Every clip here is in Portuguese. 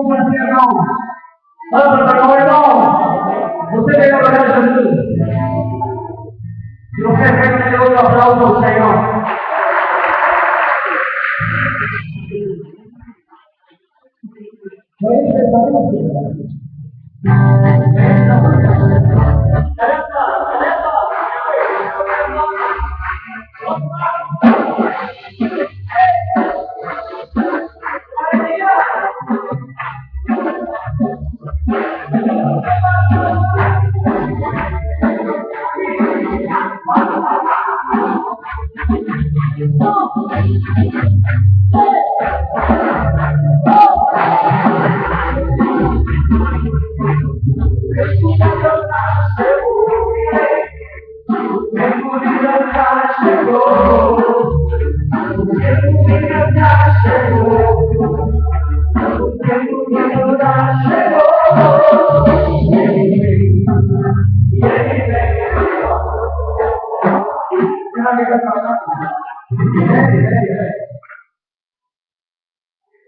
não fazia não. Vamos para o irmão. Você veio para Jesus. Se você veio, outro aplauso ao Senhor.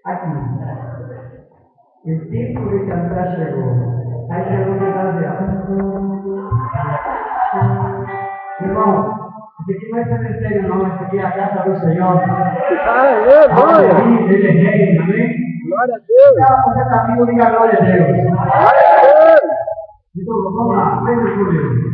Aqui, o tempo de cantar chegou. Aí chegou o irmão, isso aqui não é cemitério não, isso aqui é a casa do Senhor. Aleluia! Ele reina, amém? Glória a Deus! Você está vivo, diga glória a Deus. Glória a Deus! Então, vamos lá, vem por ele.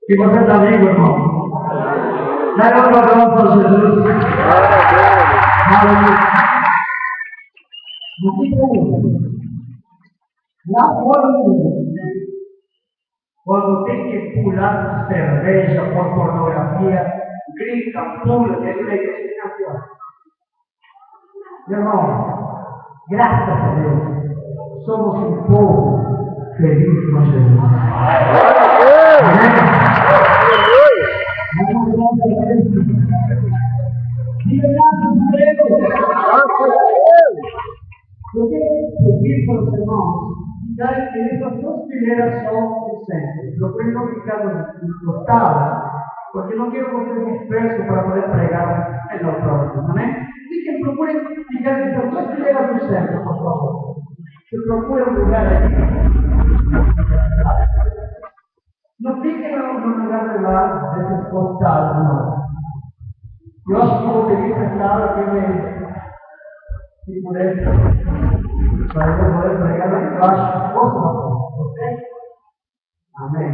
Que você está vivo, irmão. Dá uma palavra para Jesus. Aleluia. Lá fora do mundo, quando tem que pular cerveja por pornografia, grita, pula, que ele é assim. Irmão, graças a Deus, somos um povo feliz com Jesus. Amém? Porque para os irmãos, essas duas primeiras são decentes. Procure não ficar encostadas, porque não quero vocês dispersos para poder pregar en los próximos. Amém? Así que procure ficar essas duas primeiras do centro, por favor. Se procure um lugar aqui. Não fiquem no lugar de lá, desses costados, não. Eu acho que vou pedir prestado aqui se puder, para eu poder pregar aqui embaixo, ok? Amém.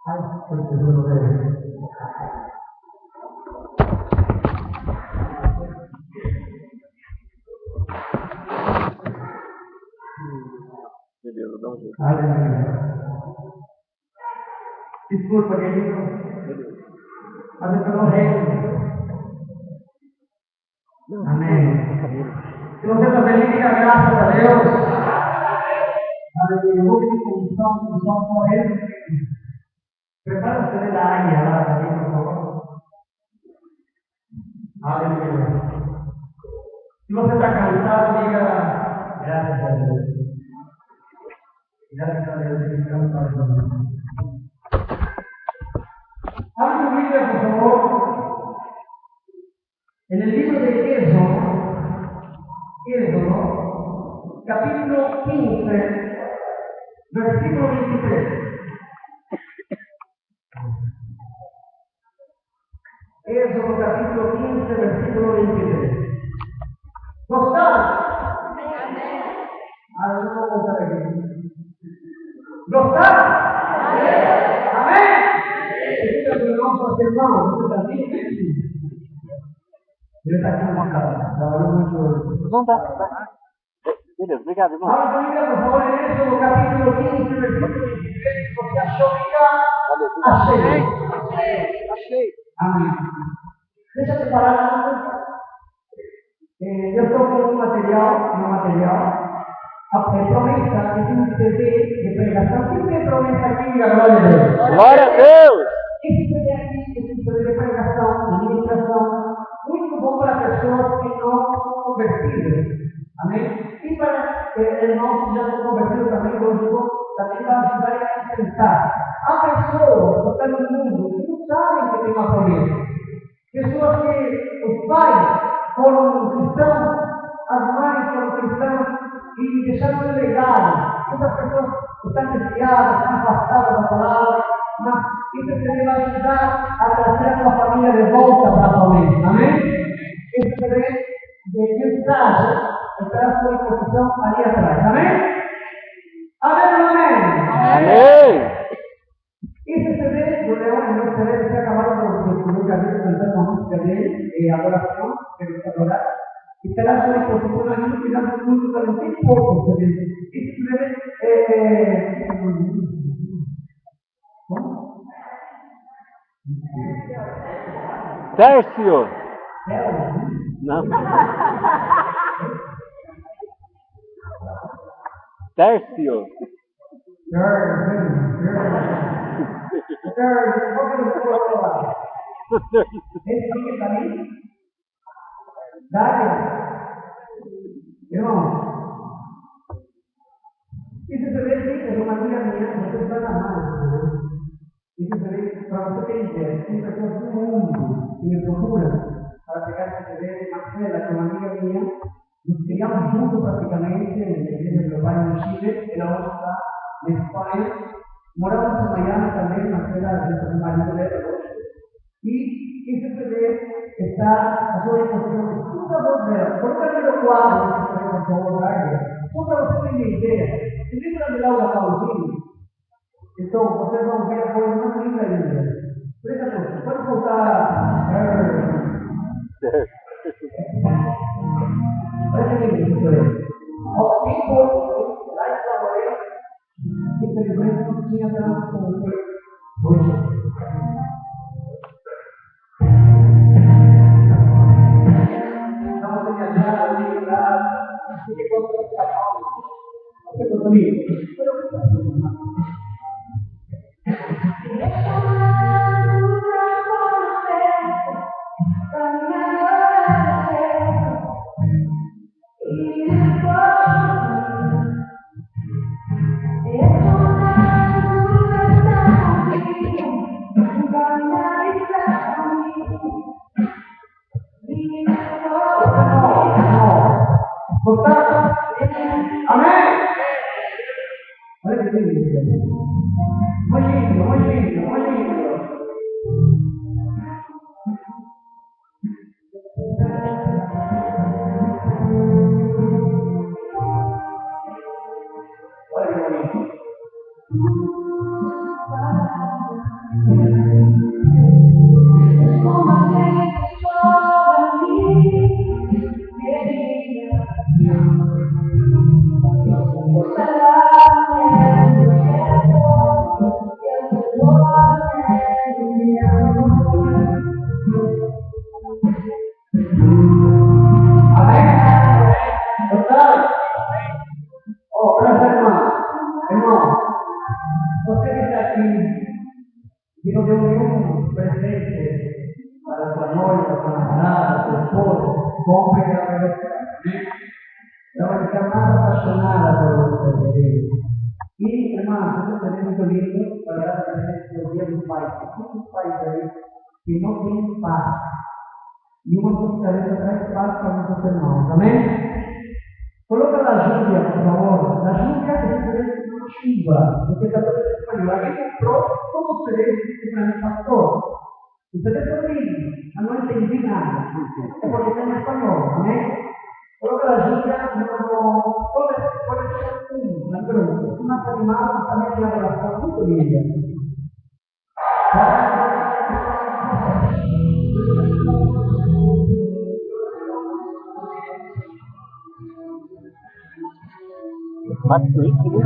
Ai, foi Jesus dele. Aleluia. Desculpa, querido. Mas eu estou no reino. Amém. Se você está feliz, diga graças a Deus. Aleluia. Eu vou pedir condição correndo. Prepara você da águia lá também, por favor. Aleluia. Se você está cansado, diga graças a Deus. Graças a Deus, que estamos fazendo. Abre tu Biblia, por favor. En el libro de Éxodo, capítulo 15, versículo 23. Éxodo, capítulo 15, versículo 23. ¿Gozados? Ahora no vamos a estar aquí. ¿Gozados? Amén. Hermanos, ele está aqui na casa, trabalhou muito. Não tá. Beleza, obrigado, irmão. Abra a Bíblia, por favor, em Êxodo, capítulo 15, versículo 23. Você achou, Achei. Achei. Amém. Deixa eu preparar. Eu estou com um material. A promessa que tem um CD de pregação. Quem tem promessa aqui? Glória a Deus. Glória a Deus. Esse CD aqui, esse CD de pregação, de ministração, muito bom para pessoas que não são convertidas. Amém? E para irmãos que já são convertidos também, lógico, também vai ajudar a acrescentar. Há pessoas que estão no mundo que não sabem que tem uma promessa. Pessoas que os pais foram cristãos, as mães foram cristãs e deixaram um legado. Essas pessoas estão desviadas, estão afastadas da palavra, mas isso te vai ajudar a trazer a tua família de volta para a promessa. Amém? Esse CD de mensagem estará à sua disposição ali atrás. Amém? Amém, amém? Amém. Esse CD, o Leão, o meu CD, se acabaram com muchas veces cantar con música de adoración, que nos adorar, y estará su disposición a mí, que da un culto durante poco, y simplemente, ¿cómo? Tercio. Não. Tercio. Isso se vê que é uma amiga minha, você está na mão. Isso se vê, para você ter ideia, tem pessoas do mundo que me procuram para pegar esse CD. Marcela, que é uma amiga minha, nos criamos juntos praticamente na igreja do meu pai no Chile, ela hoje está na Espanha. Moramos em Miami também, Marcela, junto com o marido dela hoje. E esse CD está à sua disposição. Tudo a voz dela. Coloca ali no quadro, por favor, só para você ter uma ideia. Se lembra de Laura Pausini? Então, vocês vão ver a coisa mais linda ainda. Presta atenção, pode voltar. Olha que lindo isso aí. Aos tempos, lá em Salvador, infelizmente não tinha tanto como hoje. Estamos em viajar, que coisa que está mal. Você gostou disso? Amém? Olha que lindo. Muito lindo, muito lindo, muito lindo. Olha que bonito. Que não deu nenhum presente para sua noiva, sua namorada, seu esposo, compre aquela coisa. Ela vai ficar mais apaixonada por você. E, irmã, você também é muito lindo para dar presente no dia dos pais. Tem muitos pais aí que não têm paz. E uma confiança traz paz para muitos irmãos. Amém? Coloca a Júlia, por favor. A Júlia é diferente de uma chuva, porque está todo em espanhol. Alguém comprou todo o cerebro que para mim pastor. Ustedes sorrindo, eu não entendi nada. É porque está em espanhol, amém? Coloca a Júlia pode ser na grupo. Uma animada também tem uma relação muito linda. Mas isso, né?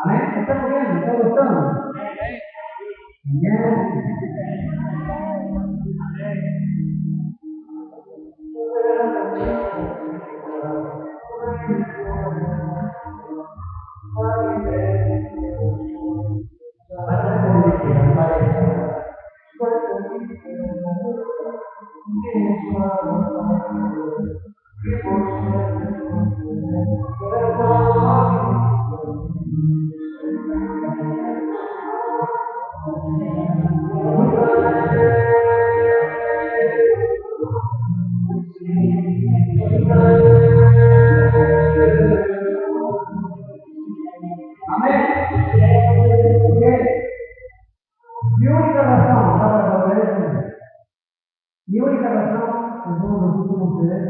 Amém? Está correndo, está gostando? discuto con ustedes,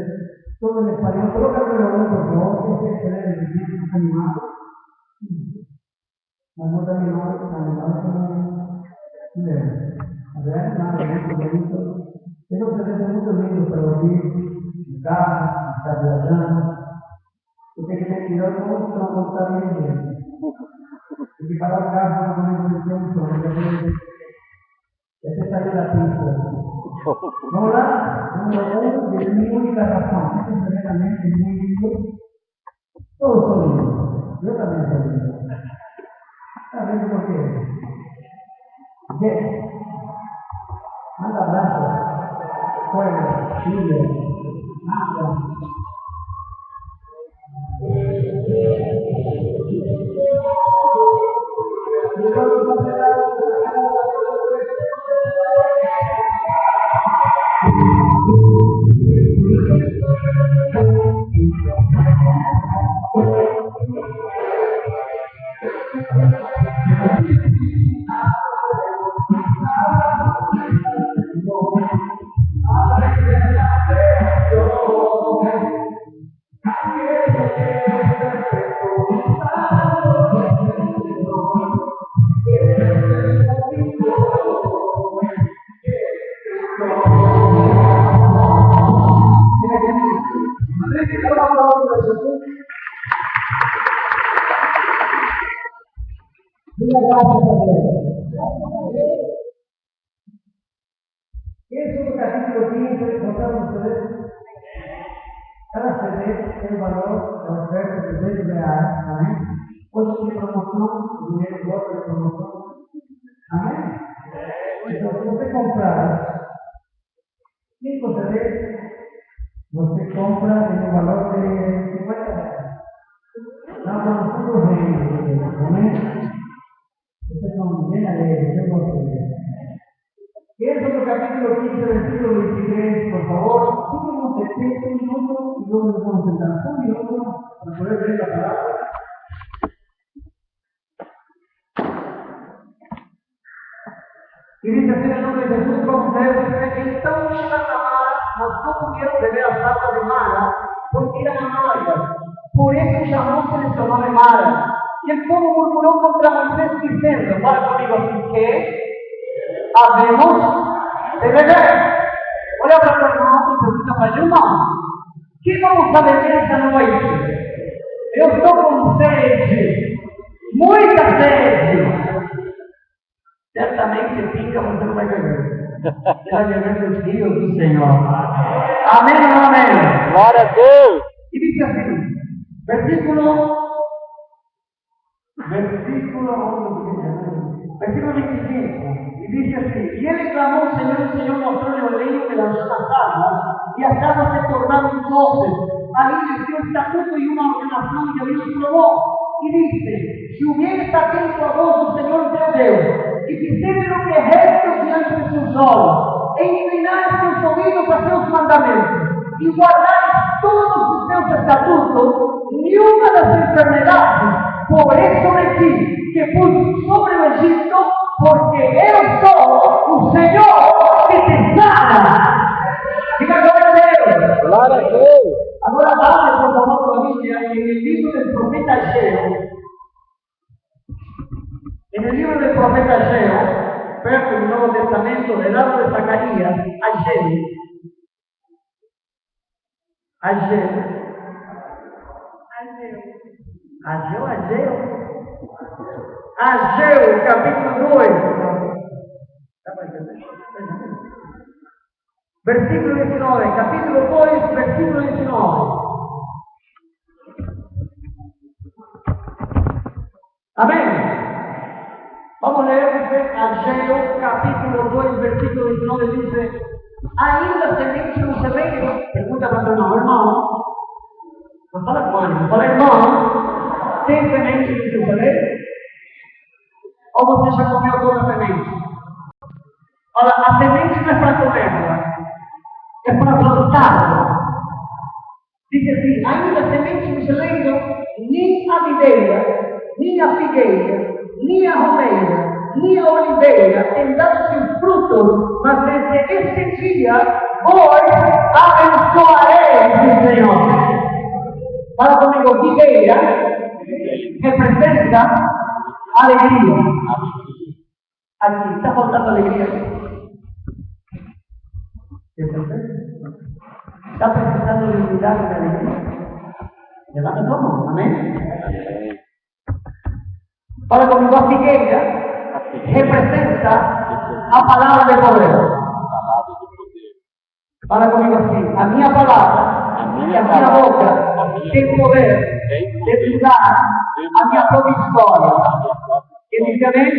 todo en español, solo que lo hago por favor, que es el discurso animado. La nota animada, a ver, nada, bonito. Tengo que tener muchos libros para dormir, en casa, estar viajando. Usted tiene que cuidar cómo se va a contar bien. Porque para el caso no ponemos el tiempo, ya se sale la pista. No, la número uno, es mi única razón. Esto es verdaderamente muy lindo. Todos son lindos. Yo también soy lindo. ¿Saben por qué? ¿Qué? Manda abrazos, fuego, chile, nada. Eso capítulo 15, contaron ustedes, cada CD el valor de la oferta de dinero real, amén. Hoy tiene promoción, dinero fuerte de promoción, amén. Entonces, usted compra 5 CDs, usted compra en el valor de 50 reales. Estamos nosotros amén. Ustedes son llenas de posibilidades. Y es otro capítulo 15, versículo 23, por favor, un minuto y luego nos vamos a sentar un minuto para poder leer la palabra. Y dice así en el nombre de Jesús, como ustedes dicen, entonces Satanás no pudieron beber a Santa de Mara, porque eran amargas. Por eso llamó se les tomó de Mara. Y el pueblo murmuró contra Moisés diciendo, para conmigo, así que habemos de beber. Olha para o irmão e pergunta para ele, irmão, que vamos a beber esta noite? Eu estou com sede, muita sede. Certamente pinga, você não vai beber. Você vai beber dos rios do Senhor. Amém ou não amém? Glória a Deus! E diz assim, versículo 25. Y dice así, y él clamó al Señor, el Señor mostró el leño que lanzó las aguas, y las aguas se tornaron voces. Ahí les dio estatuto y una ordenación y Dios probó. Y dice, si hubiera atento a vos, Señor Dios, y fizeste lo que es recto diante de sus ojos, e inclinares tus oídos a sus mandamentos, y guardares todos sus estatutos, ni una de las enfermedades por eso de ti, que puse sobre el Egipto, porque yo soy un Señor que te sana. Diga gloria a Dios. Glória a Deus! Ahora vamos, por favor, familia, en el libro del profeta Ageo. En el libro del profeta Ageo, perto del Nuevo Testamento, del lado de Zacarías, Ageo, capítulo 2. Versículo 19, capítulo 2, versículo 19. Amén. Vamos a leer, dice Ageo, capítulo 2, versículo 19, dice, ainda semente no celeiro, pergunta para o irmão, não fala com ânimo, fala irmão, tem semente no seu celeiro? Ou você já comeu toda a semente? Olha, a semente não é para comer, é para plantar. Diz assim, ainda semente no celeiro, nem a videira, nem a figueira, nem a romeira, ni a oliveira tem dado seus frutos, mas desde este dia vos abençoarei, diz o Senhor. Fala comigo, figueira representa alegria. Aqui, está faltando alegria? Está precisando de unidade de alegria? Levanta tua mão, amém? Fala comigo, a figueira representa a palavra de poder. Fala comigo assim, a minha palavra e a minha boca tem poder de mudar a minha própria história. Quem diz amém?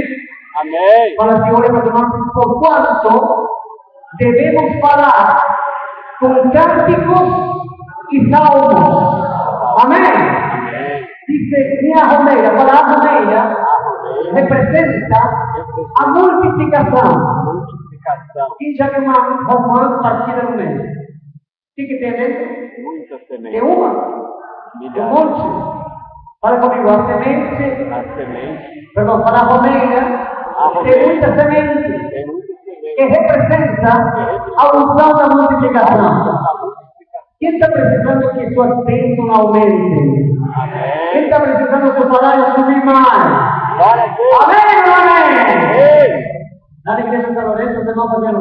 Amém. Fala assim, olha para nós, porquanto devemos falar com cânticos e salmos. Amém? Dice, minha romeira, fala a romeira, representa a multiplicação. Quem já viu uma romã partida no meio? O que tem dentro? Muita semente. É uma? Um monte? Fala comigo, a semente. Perdão, fala a romeira. Tem muita semente. Que representa a unção da multiplicação. Quem está precisando que suas bênçãos aumentem? Quem está precisando que o salário subir mais? Amém ou amém? Na igreja de São Lourenço, você não fazendo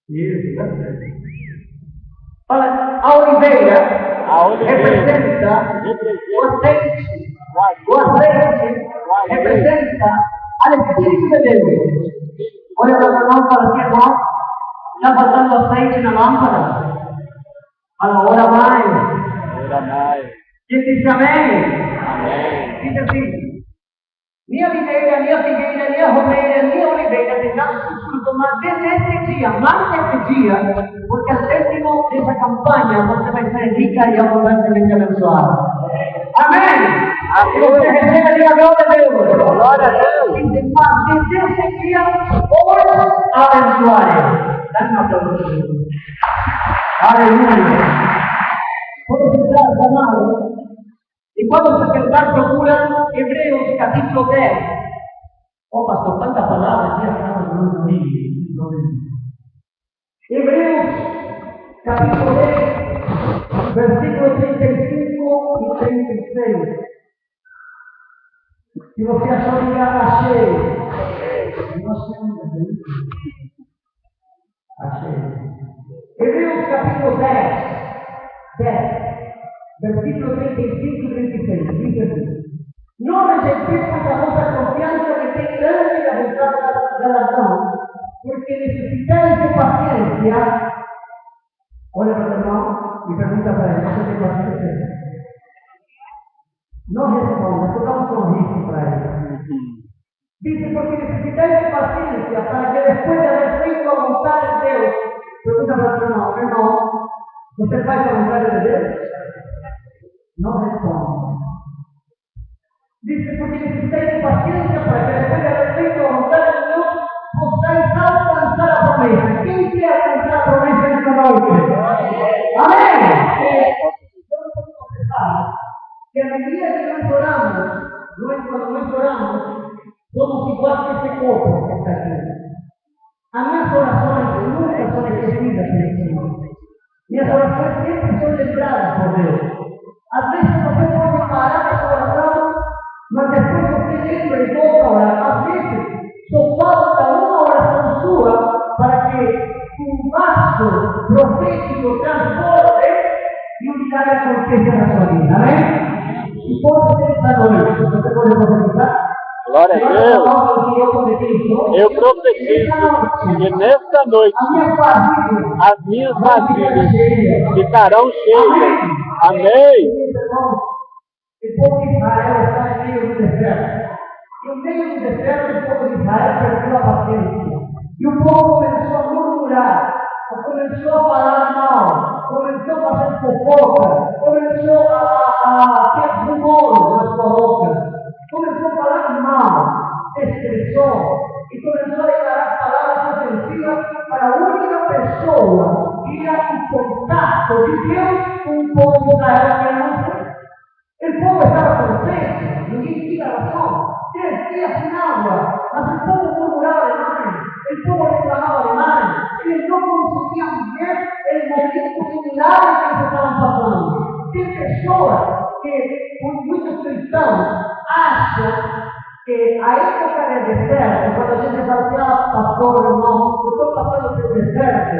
Isso, fala, a oliveira representa o azeite. O azeite representa o Espírito de Deus. Olha para o irmão e fala assim, irmão, está faltando azeite na lâmpada? Fala, ora mais. Quem diz amém? Diz assim, minha videira, minha figueira, minha romeira, minha oliveira, tem dado seus frutos, mas desde esse dia, mais desse dia, porque ao término dessa campanha, você vai ser rica e abundantemente abençoada. Amém? E você recebe, diga glória a Deus. Glória a Deus. Mas desde esse dia, hoje abençoarei. Dá-me uma aplauso. Aleluia. Pode ficar, amado. E quando você tentar, procura Hebreus capítulo 10. Oh, pastor, tanta palavra aqui, acaba no livro. Hebreus capítulo 10, versículo 35 e 36. Se você achou que achei. Hebreus capítulo 10. Versículo 35 y 36, dice así: no rejectemos la vosa confianza que tem grande y abundante galardón, porque necesitáis de paciencia. Olha para o irmão e pergunta para ele, você tem paciência? Não responda, só dá um sorriso para ele. Dice, porque necesitáis de paciencia para que después de haber feito a vontade de Deus, pergunta para o irmão, você faz a vontade de Deus? No responde. Dice, porque necesitáis paciencia para que después de haber feito a voluntad de Dios, posáis alcanzar la promesa. ¿Quién quiere alcanzar la promesa en esta noche? Amén. Yo no puedo confesar que a medida que nos oramos, cuando nos oramos, somos igual que este copo que está aquí. A minhas orações nunca são esquecidas pelo Senhor. Minhas orações sempre são lembradas por Deus. Às vezes você pode parar a sua oração, mas depois você lembra e volta a orar. Às vezes só falta uma oração sua para que um vaso profético transborde e um milagre aconteça na sua vida. Amém? E pode ser esta noite. Você pode profetizar? Glória a Deus. Eu profetizo que nesta noite as minhas vasilhas ficarão cheias. Amém. O povo de Israel está em meio do deserto. E no meio do deserto, o povo de Israel perdeu a paciência. E o povo começou a murmurar, começou a falar mal, começou a fazer fofoca, começou a ter rumor na sua boca, começou a falar mal, estressou e começou a declarar palavras ofensivas para a única pessoa que ia em contato de Deus com o povo de Israel, que era Moisés. O povo estava consciente, ninguém tinha razão. días sin agua, mas el pueblo murmuraba demais, el pueblo reclamaba demais, eles não conseguiam ver el momento de milagre que eles estavam passando. Tem pessoas que, muitos cristãos, acham que a época del deserto, quando a gente fala assim, pastor, irmão, eu estou passando pelo deserto,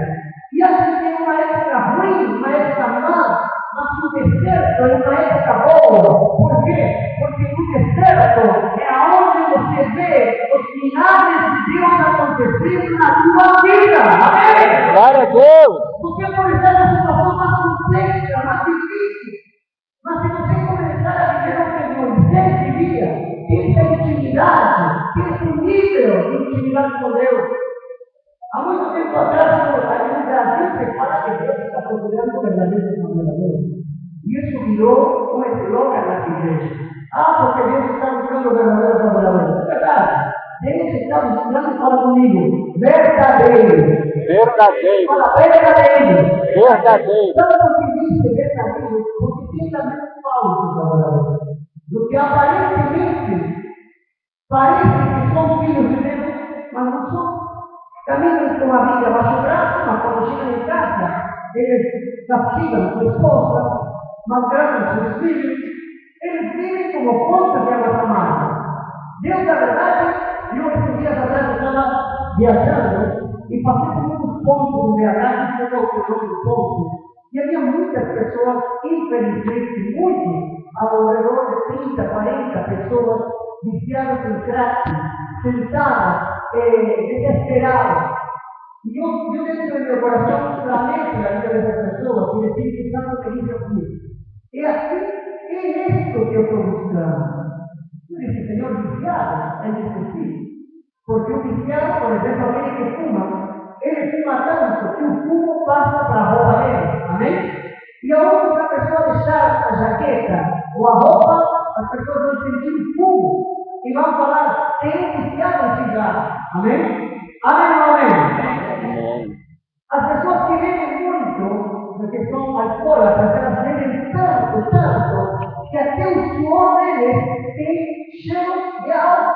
e acham que é uma época ruim, uma época má, mas o deserto é uma época boa. Por quê? Porque no deserto é onde você vê os milagres de Deus acontecendo na sua vida. Amém? Glória a Deus! Porque por exemplo a situação mais complexa, mais difícil. Mas se você começar a viver o que Moisés vivia, ter intimidade, ter esse nível de intimidade com Deus. Há muito tempo atrás, aqui no Brasil, se fala que Deus está procurando verdadeiros namoradores. E isso virou uma slogan nas igrejas. Porque Deus está buscando verdadeiros namoradores. É verdade. Deus está buscando, fala comigo, verdadeiro. Verdadeiro. Fala, verdadeiro. Verdadeiro. Tanto que diz verdadeiro, porque tem também falsos namoradores. Do que aparentemente parece que são filhos de Deus, mas não são. Caminham com a Bíblia abaixo do braço, mas quando chegam em casa, eles castigam sua esposa, maltratam seus filhos, eles vivem como fontes de água amarga. Deus, na verdade, eu esses dias atrás estava viajando e passei por muitos pontos de BH, que foi o outro ponto, e havia muitas pessoas, infelizmente, muitos, ao redor de 30, 40 pessoas, viciadas em crack, sentadas, desesperadas. E eu dentro do meu coração lamento a vida dessas pessoas, que eles têm pensado que isso aqui. É assim, é isso que eu estou buscando. Eu disse, Senhor, viciado é difícil. Porque o viciado, por exemplo, aquele que fuma, ele fuma tanto que o fumo passa para a roupa dele. Amém? E aonde a pessoa deixar a jaqueta ou a roupa, as pessoas vão sentir o fumo e vão falar, tem viciado em cigarro. Amém? Amém ou amém? As pessoas que bebem muito, porque são alcoólatras, elas bebem tanto, que até o suor deles tem cheiro de álcool.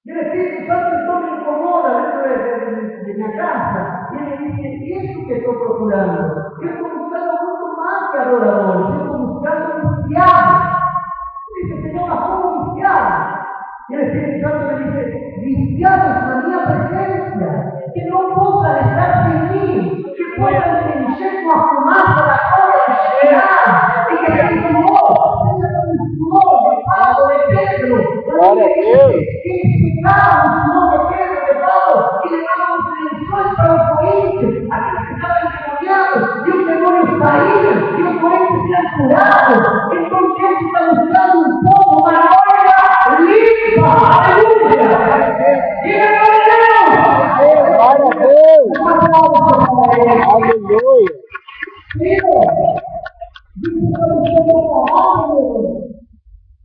E o Espírito Santo então me incomoda dentro de minha casa, e ele diz, isso que estou procurando. Eu estou buscando muito mais que adoradores, eu estou buscando viciados. Eu disse, Senhor, mas como viciados? E o Espírito Santo me diz, viciados na minha presença, que não possa estar sem mim, que possa se encher com a fumaça da glória de chegar, e que esse amor seja como um flor de Paulo de Pedro. Glória a Deus. Que ficaram os flor de Pedro de Paulo, e levavam os lençóis para os correntes, aqueles que estavam endemoniados, e os demônios saíram, e os correntes eram curados. Então Deus está buscando um povo maior limpa. Aleluia! Diga Glória a Deus! Aleluia!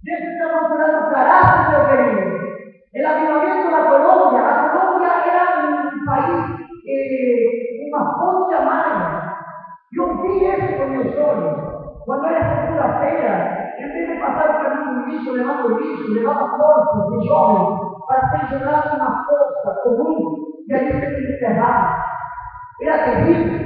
Deus está mostrando caráter, meu querido. El avivamiento de la Colombia era un país, una fonte amarga. Yo vi eso con mis ojos. Cuando era segunda-feira, en vez de pasar por un lixo, levava corpos de jovens para ser jogados na fossa comum e ali ser enterrados. Era terrível.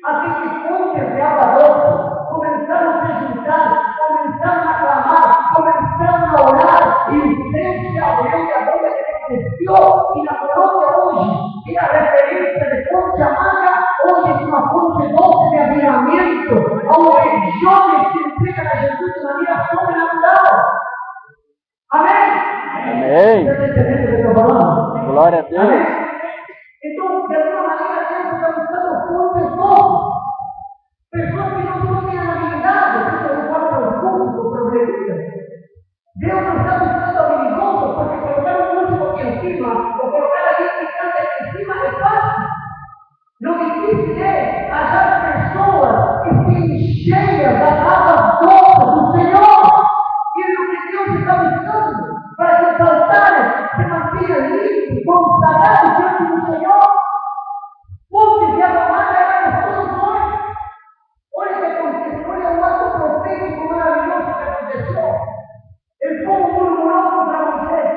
Até que fontes de água doce começaram a se juntar, começaram a clamar, começaram a orar, e o céu se abriu e a glória de Deus desceu. E na Colômbia hoje, que é a referência de fonte amarga, hoje é uma fonte doce de avivamento, onde jovens se entregam a Jesus na vida sobrenatural. Amém? Amém. Você está entendendo o que eu estou falando? Glória a Deus. Amém? Então, de alguma maneira, Deus está buscando fontes doces. Pessoas que não têm habilidade, pessoas que falam para os músicos, problemistas. Deus não está buscando habilidosos, porque colocar um músico aqui em cima, ou colocar alguém que canta aqui em cima é fácil. Lo difícil é achar pessoas que estejam cheias das águas doces do Senhor. E é o que Deus está buscando, para que os altares se mantenham limpos, consagrados diante do Senhor. Fontes de água amarga éramos todos nós. Olha o que aconteceu, olha o ato profético maravilhoso que aconteceu. El povo murmurou contra Moisés,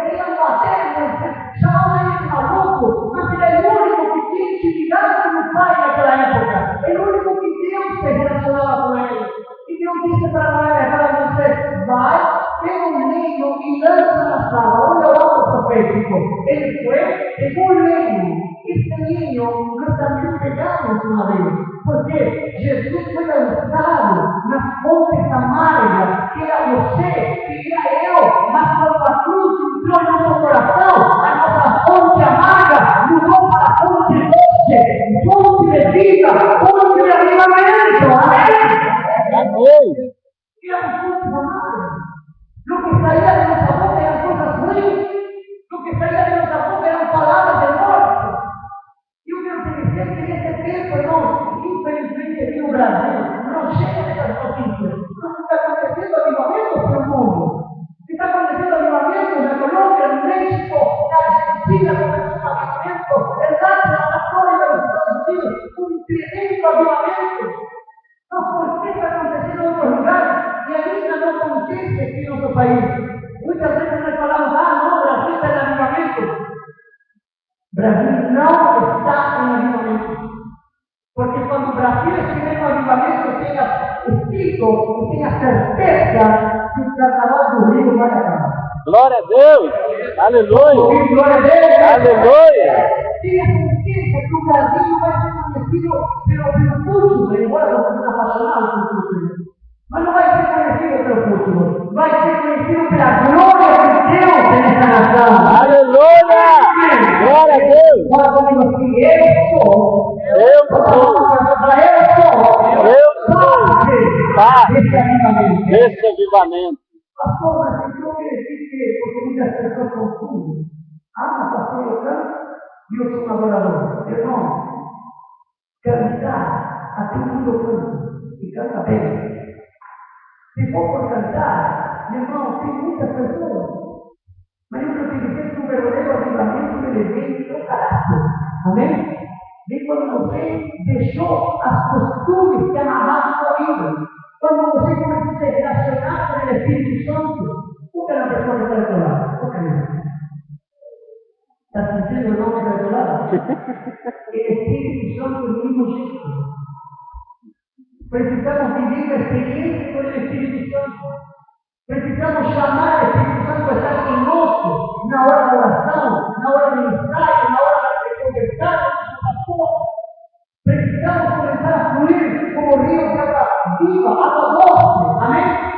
profético. Él fue, dejó un leño. Este leño lo también pegamos una vez. Porque Jesús fue lanzado nas fontes amargas, que era você, que era eu, mas quando a cruz entrou no nosso coração, a nossa fonte amarga mudou para a fonte doce, fonte de vida, fonte de avivamento. Amém? Amém. Eran fontes amargas. Lo que salía de nuestra boca eran cosas ruins. Lo que salía de nuestra boca eran palabras de muerte. Yo quiero que dizer que esse tempo, irmãos, infelizmente aqui no Brasil, não chega dessas notícias. Não está acontecendo avivamento para o mundo. Está acontecendo avivamento na Colômbia, no México, na Argentina, começou um avivamento. Exato, na Flórida, nos Estados Unidos, um tremendo avivamento. Mas por que está acontecendo em outros lugares e ainda não acontece aqui no nosso país? Muitas vezes nós falamos, não, o Brasil está em avivamento. Brasil não está em avivamento. Porque quando o Brasil estiver em avivamento, tenha escrito e tenha certeza que o carnaval do Rio vai acabar. Glória a Deus. Aleluia. Glória a Deus. Aleluia. Tenha certeza que o Brasil vai ser conhecido pelo culto, embora não seja apaixonado pelo culto. Mas não vai ser conhecido pelo culto. Vai ser conhecido pela glória de Deus nessa nação. Aleluia. Glória a Deus. Fala comigo assim, eu sou parte desse avivamento. Desse avivamento. Pastor, mas o que eu queria dizer, porque muitas pessoas confundem. Mas pastor, eu canto e eu sou um adorador. Irmão, cantar, até o mundo canta e canta bem. Se for por cantar, irmão, tem muitas pessoas. Mas eu quero dizer que o verdadeiro avivamento ele vem do seu caráter. Amém? Vem quando você deixou as costumes que amarraram sua vida. Quando você começa a se relacionar com o Espírito Santo. Por que a pessoa que está do seu lado? Por que não? Está sentindo o nome que está do seu lado? O Espírito Santo é o mesmo jeito. Precisamos viver uma experiência com o Espírito Santo. Precisamos chamar o Espírito Santo a estar conosco na hora da oração, na hora do ensaio, na hora de conversar com o pastor. Precisamos começar a fluir como rio de água viva, água doce. Amém?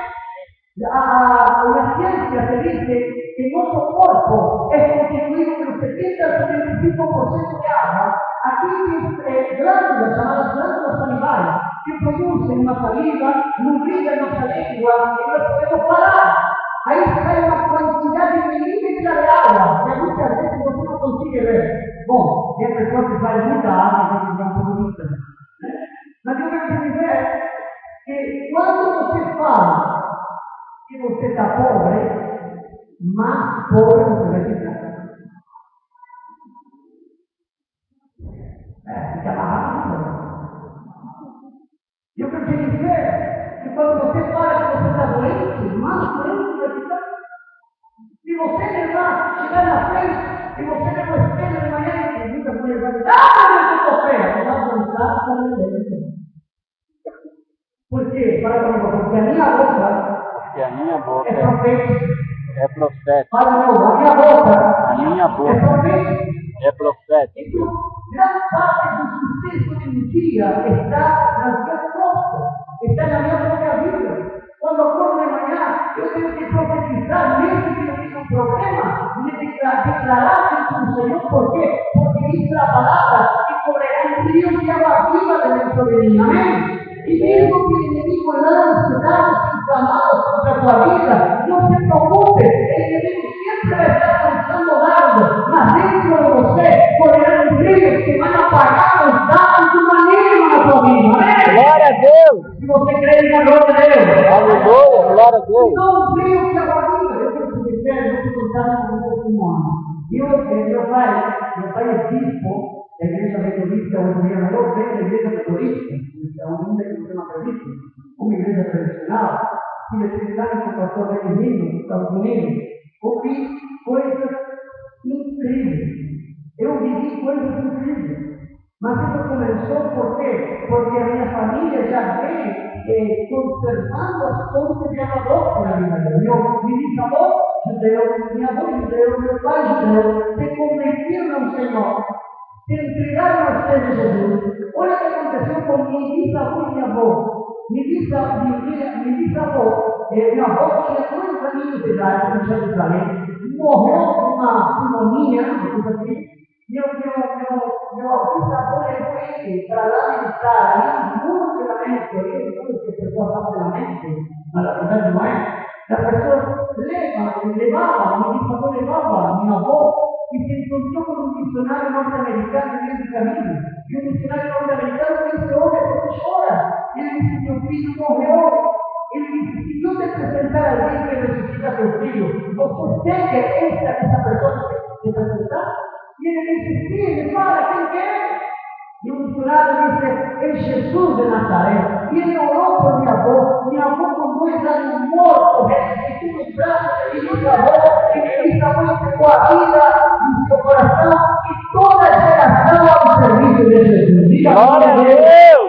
A ciência te dice que nuestro cuerpo es constituido por 70 a 75% de agua. Aquí hay glándulas llamadas glándulas salivales que producen una saliva, nutrida en nuestra lengua y no podemos parar. Ahí hay una cantidad infinita de agua que muchas veces no se consigue ver. Bom, tem pessoas que fazem muita água e não são bonitas. Mas eu quero dizer que quando você fala que você está pobre, mais pobre você vai ficar. Fica amarrado. Eu quero te dizer que quando você fala que você está doente, mais doente vai ficar. Se você levar, chegar na frente, e você levar o espelho de manhã, e muitas mulheres vão dizer, eu estou feia, você vai dançar com o dentro. Por quê? Porque a minha boca Porque a minha boca é profética. é profética. Fala de novo, a minha boca A minha é boca profética. é profética. Então, grande parte do sucesso de um dia está nas minhas costas, está na minha própria vida. Quando eu acordo de manhã, eu tenho que profetizar, mesmo que eu tenha um problema, me declarar diante do Senhor. Por quê? Porque diz a palavra que correrá rio de água viva dentro de mim. Amém? E mesmo que o inimigo lance dados inflamados contra a tua vida, não se preocupe, o inimigo sempre vai estar lançando dados, mas dentro de você correrão rios que vão apagar os dados do maligno na tua vida. Amém? Glória a Deus. Se você crê em glória a Deus. Aleluia. Glória a Deus. Então, o rio de água viva, eu quero te dizer, eu vou te contar com um ano. Meu pai é bispo da igreja metodista, onde eu venho da igreja metodista, onde eu não acredito, uma igreja tradicional, que necessitaram com o pastor Benedito, dos Estados Unidos, ouvi coisas incríveis. Eu vivi coisas incríveis. Mas isso começou por quê? Porque a minha família já vem conservando as fontes de água doce na vida dele. Meu bisavô judeu, minha avó judeu, meu pai judeu, se convertiram ao Senhor, se entregaram aos pés de Jesus. Olha o que aconteceu com minha bisavó e minha avó. Minha bisavó, minha avó tinha 2 aninhos de idade em Jerusalém, morreu com uma pneumonia, meu bisavô levou ele para lá meditar, aí muito pela mente, muito que a pessoa fala pela mente, mas na verdade não é. As pessoas levavam, meu bisavô levava minha avó e se encontrou com um missionário norte-americano nesse caminho. E o missionário norte-americano disse: olha, você chora. Ele disse: meu filho morreu. Ele disse: se eu te apresentar alguém que ressuscita teu filho, você segue essa pessoa que te apresentar? E ele disse: sim, ele fala, quem é? E o missionário disse: é Jesus de Nazaré. E ele orou por minha avó com 2 anos morto, ressuscitou no braço de minha avó, e minha avó entregou a vida no seu coração, e toda a geração ao serviço de Jesus. Diga Glória a Deus!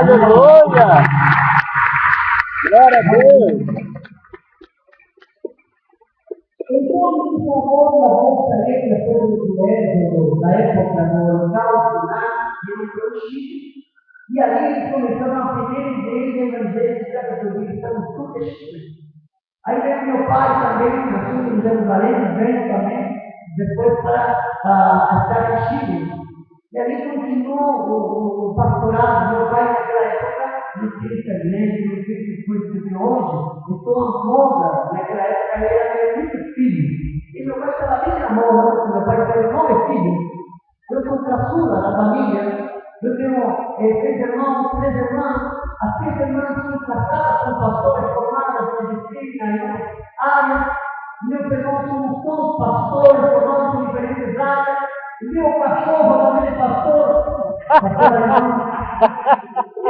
Aleluia! Glória a Deus! Então, minha avó também, depois da época do Holocausto, ele foi ao Chile. E ali eles começaram a primeira igreja evangélica católica no sul de Chile. Aí veio meu pai também, nasceu em Jerusalém, veio também, depois para estar em Chile. E ali continuou o pastorado. Meu pai, naquela época, não tinha internet, não tinha coisa que tem hoje. Então, a moda, naquela época, era ter muitos filhos. E meu pai estava bem na moda, meu pai teve 9 filhos. Eu sou caçula da família. Eu tenho 3 irmãos, 3 irmãs. As 3 irmãs são casadas com pastores formadas em medicina e outras áreas. Meus irmãos somos todos pastores, formados em diferentes áreas. Meu cachorro também é pastor.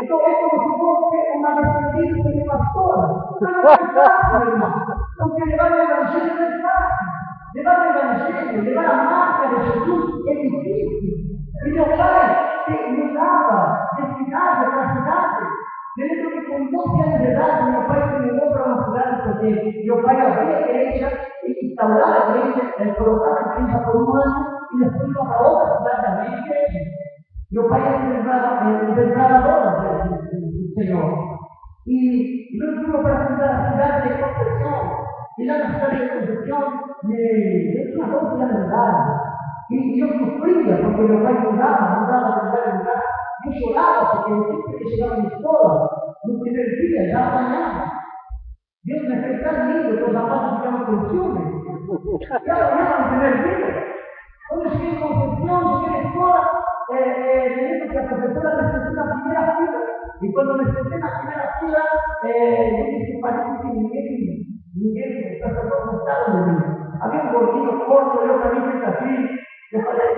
Então, é como se fosse uma descendência de pastor. Não é fácil, meu irmão. Porque levar o evangelho não é fácil. Levar o evangelho, levar a marca de Jesus é difícil. E meu pai me dava de cidade para cidade. Eu lembro que com 12 anos de idade, meu pai me mudou para uma cidade porque meu pai abria a igreja e instaurava a igreja, colocava a igreja por um ano e depois ia para outra cidade também, igreja. Meu pai era o desbravador do Senhor. E nós fomos para a cidade de Concepción. E lá na cidade de Concepción, eu tinha 12 anos de idade. E eu sofria, porque meu pai mudava de lugar em lugar. Eu chorava, porque eu sempre que chegava na escola, no primeiro dia, já apanhava. Deus me fez tão lindo que os rapazes ficavam com ciúme. Já apanhava no primeiro dia. Quando eu cheguei em Concepción, cheguei na escola, me lembro que a professora me sentou na primeira fila. E quando me sentei na primeira fila, eu disse: parece que ninguém está gostando de mim. Havia um gordinho forte, olhou para mim e fez assim. Eu falei: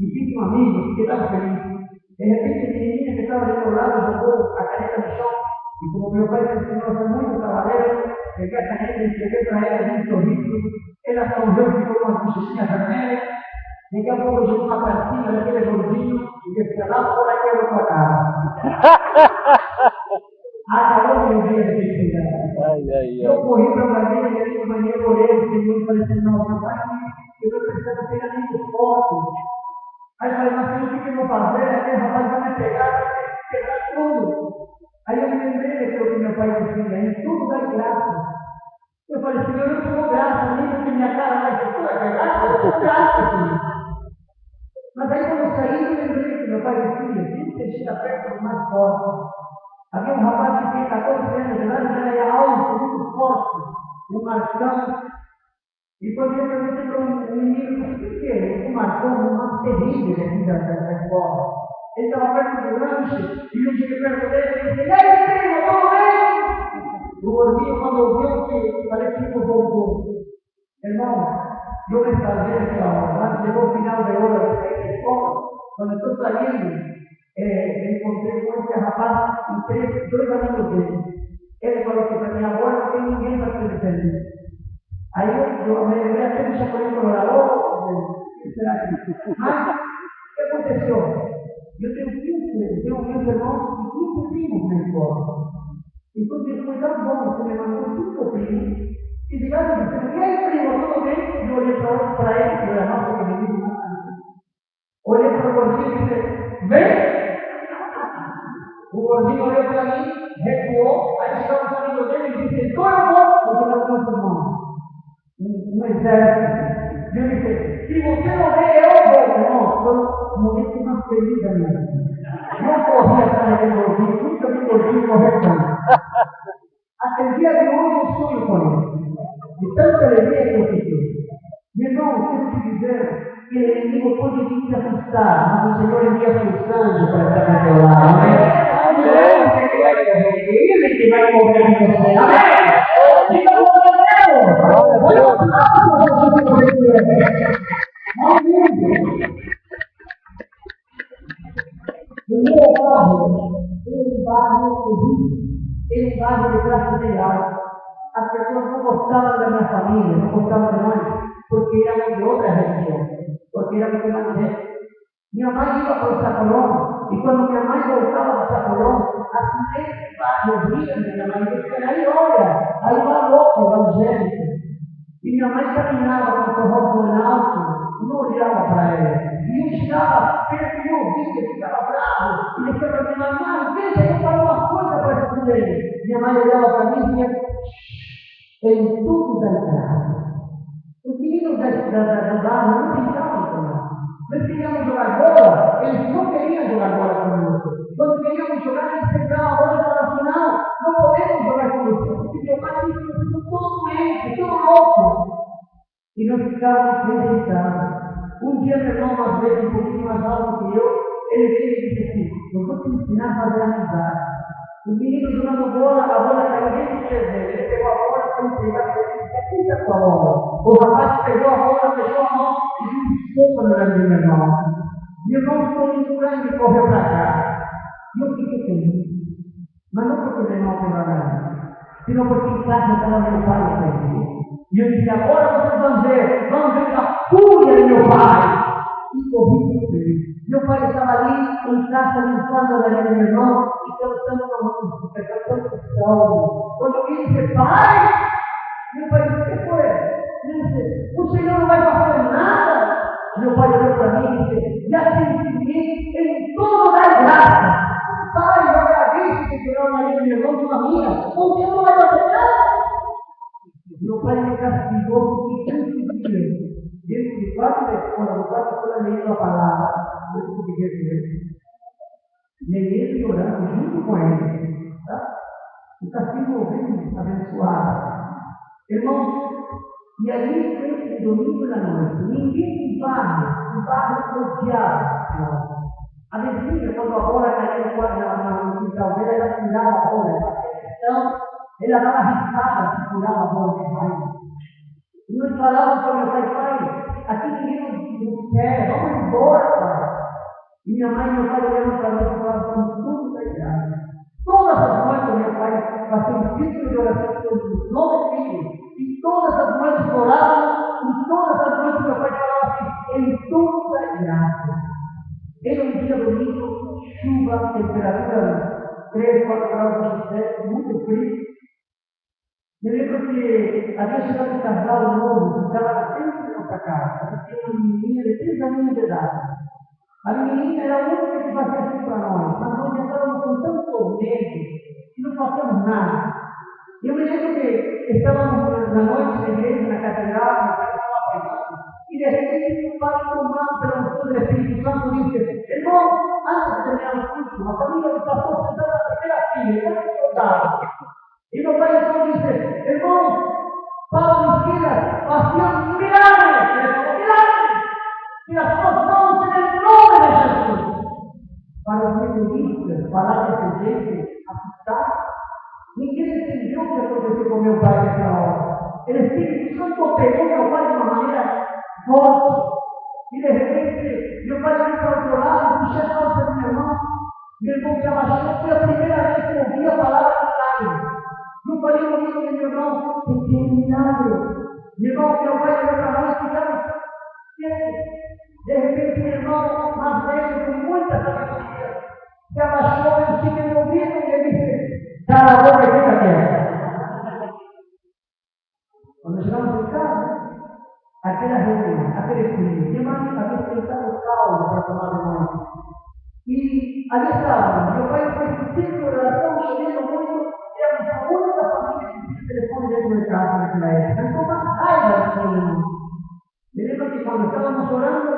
e fiz um amigo, fiquei tão feliz. De repente, a menininha que estava do meu lado jogou a caneta no chão. E como meu pai me ensinou a ser muito trabalheiro, peguei a caneta e entreguei para ela de um sorriso. Ela sorriu e ficou com uma bochechinha vermelha. Daqui a pouco jogou uma cartinha daquele gordinho e disse: lá fora quero tua cara. Acabou meu dia de felicidade. Eu corri para o banheiro, e ali no banheiro olhei o Senhor e falei assim: não, meu pai, eu não preciso ter amigos fortes. Aí eu falei: mas Senhor, o que eu vou fazer? Aquele rapaz vai me pegar, vai pegar tudo. Aí eu me lembrei daquilo que meu pai dizia: em tudo dá graça. Eu falei: Senhor, eu não sou graça, nem porque minha cara vai ser toda graça, eu sou graça, Senhor. Mas aí quando eu saí, eu lembrei que meu pai dizia: sempre que chega perto do mais forte. Havia um rapaz que tinha 14 anos de idade, ele era alto, muito forte, um marcão. E quando eu perguntei para um menino: por que ele marcou uma terrível aqui da escola? Ele estava perto do lanche, e eu cheguei perto dele e disse: e aí, primo, tudo bem? O gordinho, quando ouviu, que parecia um pouco: irmão, eu me fazia aqui, ó, chegou o final de hora de sair da escola, quando eu estou saindo, encontrei com esse rapaz e 2 amigos dele. Ele falou que para mim: agora não tem ninguém para te defender. Aí eu me lembrei até de Chapolin Colorado, o que será que? Mas o que aconteceu? Eu tenho 15 irmãos e 15 primos na escola. Então isso foi tão bom, você me mandou 5 primos, E digamos, e aí, primo, tudo bem? Eu olhei para ele, que era nosso menino, olhei para o gordinho e disse, vem! O gordinho olhou para mim, recuou, aí chegou o amigo dele e disse, estou eu vou! Eu falei, não, irmão, um exército. E eu disse, se você não vê, eu vou, irmão. Foi um momento mais feliz da minha vida. Não corri atrás do gordinho, nunca vi gordinho correr tanto. Até dia de hoje eu sonho com ele. De tanta alegria que eu fiquei. Meu irmão, quero te dizer que o inimigo pode vir te assustar, mas o Senhor envia seus anjos para estar ao teu lado. Amém? Ele que vai morrer em você. Amém? Diga glória a Deus. Olha para o meu bairro, um bairro horrível, um bairro de classe legal. As pessoas não gostavam da minha família, não gostavam de nós, porque éramos de outra região, porque éramos evangelhos. Minha mãe ia para o Sacolão, e quando minha mãe voltava do Sacolão, as mulheres baixas riam de minha mãe, e diziam, aí olha, aí vai louco, evangélico. E minha mãe caminhava com o rosto no alto, não olhava para ela. E eu estava perto de ouvir, ele ficava bravo, e ele foi para minha mãe, deixa eu falar uma coisa para dizer. Minha mãe olhava para mim e dizia, em tudo da casa. Os meninos da barra não brincavam com nós. Nós queríamos jogar bola, eles não queriam jogar bola conosco. Quando queríamos jogar, eles pegavam a bola para a final, não podemos jogar com você. Porque meu pai disse que eu estou todo doente, todo louco. E nós ficávamos rejeitados. Um dia, meu irmão, uma vez, um pouquinho mais alto que eu, ele veio e disse assim, eu vou te ensinar a fazer amizade. O menino jogando bola, a bola caiu dentro do pé dele. Ele pegou a bola e foi entregar para ele. Aqui está a sua bola. O rapaz pegou a bola, fechou a mão e disse, desculpa, meu irmão. Meu irmão ficou misturando e correu para cá. E eu fiquei feliz. Mas não porque meu irmão pegou a minha, senão porque em casa estava meu pai e meu. E eu disse, agora vocês vão ver a fúria de meu pai. E corri muito feliz. Meu pai estava ali em casa limpando a galinha do meu irmão e cantando uma música, cantando o sol. Quando eu disse, pai, meu pai disse, o que foi? Ele disse, o Senhor não vai fazer nada. Meu pai olhou para mim e disse, já te ensinei em tudo da graça. Pai, eu agradeço que tirou a galinha do meu irmão de uma minha. O Senhor não vai fazer nada. Meu pai me castigou e criticou. Dentro de quatro da escola, no quarto da escola, lendo a palavra, eu podia dizer, nem ele orando junto com ele, tá? O castigo horrível, abençoado. Irmãos, e ali, frente de domingo da noite, ninguém em barro odiava. A vizinha, quando a bola caía no quintal dela, ela tirava a bola, ela fazia questão, ela dava risada, segurava a bola de raiva. E nós falávamos para meu pai, aqui ninguém não quer, vamos embora, pai. E minha mãe e meu pai olhando para nós e falavam, tudo da idade. Todas as noites, meu pai fazia um círculo de oração com os 9 filhos. E todas as noites oravam, e todas as noites meu pai falava assim, em tudo da idade. Era um dia bonito, chuva, temperatura 3, 4 graus de céu, muito frio. Me lembro que havia chegado um casal novo, que estava sempre na nossa casa. Tinha uma menininha de 3 aninhos de idade. A menininha era a única que fazia assim para nós, mas nós estávamos com tanto medo que não fazíamos nada. Eu me lembro que estávamos na noite na igreja, na catedral, no pai estava pregando, e de repente o pai, tomado pela unção do Espírito Santo, disse, irmão, antes de terminar o culto, a família do pastor sentada na primeira filha, como é soldado. E meu pai então disse, irmãos, Paulo Silas fazia milagres. Ele falou, milagres. E as suas mãos em nome de Jesus. Para os metodistas, falar desse jeito, assustar, ninguém entendeu o que aconteceu com meu pai nessa hora. Ele Espírito Santo pegou meu pai de uma maneira forte. E de repente, meu pai veio para o outro lado, puxou a calça do meu irmão. Meu irmão se abaixou, foi a primeira vez que eu ouvi a palavra milagre. Não falei comigo, meu irmão, porque é milagre. Meu irmão, meu pai olhou para nós e ficamos quietos. De repente, meu irmão, mais velho, com muita sabedoria, se abaixou e fica me ouvindo e ele disse, cala a boca e fica quieto. aquela reunião, aquele frio. Minha mãe havia sentado calma para tomar banho. E ali estava, meu pai fez um ciclo de oração, chovendo muito, éramos a única família que tinha telefone dentro de casa naquela época. Mas com uma raiva de meu irmão. Me lembro que quando estávamos orando,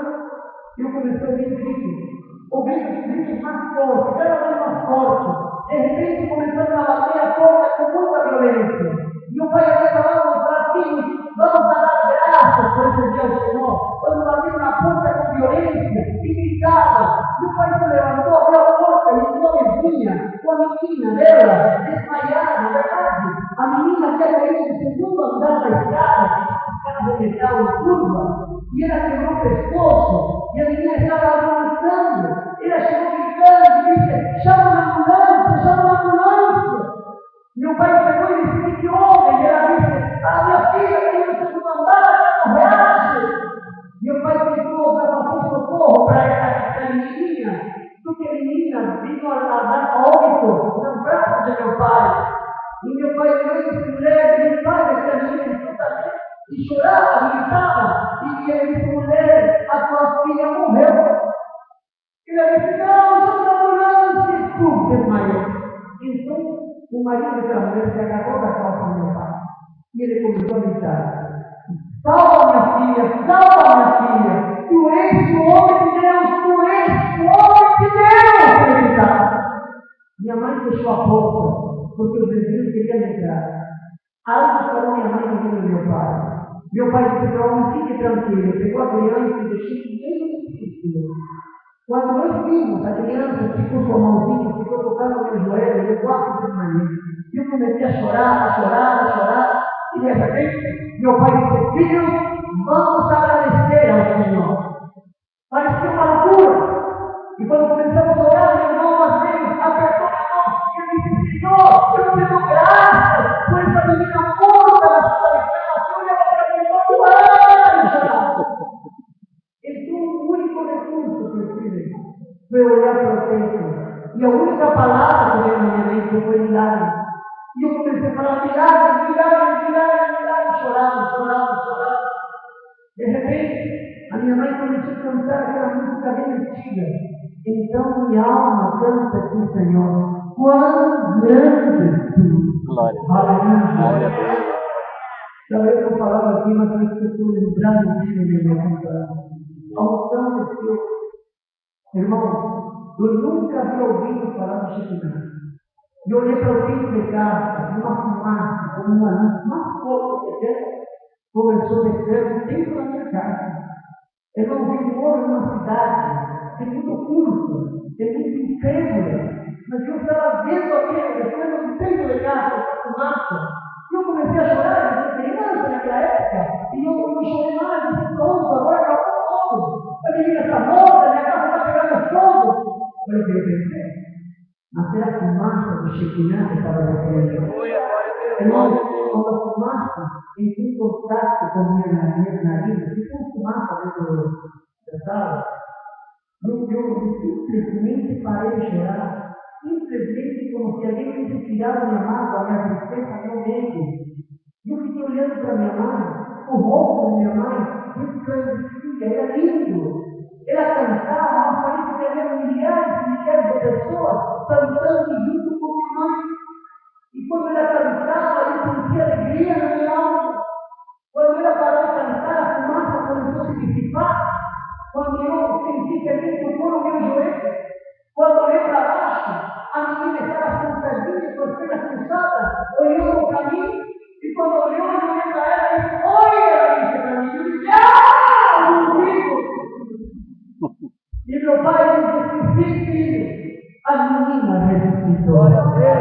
eu comecei a ouvir gritos mais fortes, cada vez mais fortes. De repente começaram a bater a porta com muita violência. Meu pai havia falado para filhos, vamos dar graças por esse dia ao Senhor. Quando bateram na porta com violência e gritavam, meu pai se levantou, abriu a porta e entrou a vizinha com a menina dela, desmaiada, na verdade. A menina havia caído no segundo andar da escada de metal em curva, e ela quebrou o pescoço, e a menina estava avançando. Ela chegou gritando e disse: chama a ambulância, chama a ambulância. Meu pai pegou e disse: que homem? E ela disse: minha filha caiu no segundo andar, não reage. Meu pai tentou fazer socorro para essa menina, porque a menina vinha a dar óbito no braço de meu pai. E meu pai olhou e disse: mulher, ele faz essa menina absolutamente. E chorava, gritava, e ele disse: mulher, a tua filha morreu. E ele disse: não, chama a ambulância. E tu desmaiou. Então, o marido daquela mulher se agarrou da calça do meu pai. E ele começou a gritar: salva minha filha, salva minha filha. Tu és o homem de Deus, tu és o homem de Deus. Ele gritava. Minha mãe fechou a porta, porque os vizinhos queriam entrar. Algo falou minha mãe no ouvido do meu pai. Meu pai disse para o homem: fique tranquilo. Pegou a criança e deixou bem difícil. Quando nós vimos a criança, ficou com a mãozinha, ficou tocando no meu joelho, eu quase desmaiei. E eu comecei a chorar. E de repente, meu pai disse: filho, vamos agradecer ao Senhor. Parecia uma loucura. E quando começamos a orar, meu irmão Marcelo apertou a mão e ele disse: Senhor, eu te dou graças por essa menina morta na sua casa. Eu olhava para mim e chorava. Então, o único recurso que eu fiz foi olhar para o tempo. E a única palavra que veio na minha mente foi milagre. E eu comecei a falar: milagre, chorava. De repente, a minha mãe começou a cantar aquela música bem antiga. Então minha alma canta aqui, Senhor, quão grande tu. Glória. Aleluia. Talvez eu falava aqui, mas eu estou lembrando disso na minha vida. A unção de Deus. Irmão, eu nunca havia ouvido falar de Chiquinã. E olhei para o fim de casa, uma fumaça, como uma luz, uma força de Deus começou a descer dentro da minha casa. Eu não vi moro numa cidade, tem muito curso, tem muito incrédula, mas eu estava vendo aquilo, depois dentro de casa, essa fumaça. E eu comecei a chorar, eu tinha criança naquela época, e eu chorei mais, eu disse: pronto, agora acabou tudo. A menina está morta, minha casa está pegando fogo. Olha o que eu pensei. Mas era a fumaça do Shekinah que estava descendo. Irmão, quando a fumaça entrou em contato com a minha nariz, ficou uma fumaça dentro da sala, eu simplesmente parei de chorar. Simplesmente como se alguém tivesse tirado minha mágoa, a minha tristeza, meu medo. E eu fiquei olhando para minha mãe, o rosto da minha mãe, pensando: filha, era lindo. Ela cantava, mas parecia que havia milhares e milhares de pessoas cantando junto com minha mãe. E quando ela cantava, eu sentia alegria na minha alma. Quando ela parou de cantar, a fumaça começou a se dissipar. Quando eu senti que alguém tocou no meu joelho, quando eu olhei para baixo, a menina estava sentadinha com as pernas cruzadas, olhando para mim. E quando olhou, eu olhei para ela e disse: oi, ela disse para mim. Eu disse: e meu pai disse: sim, filho, a menina ressuscitou. Aleluia.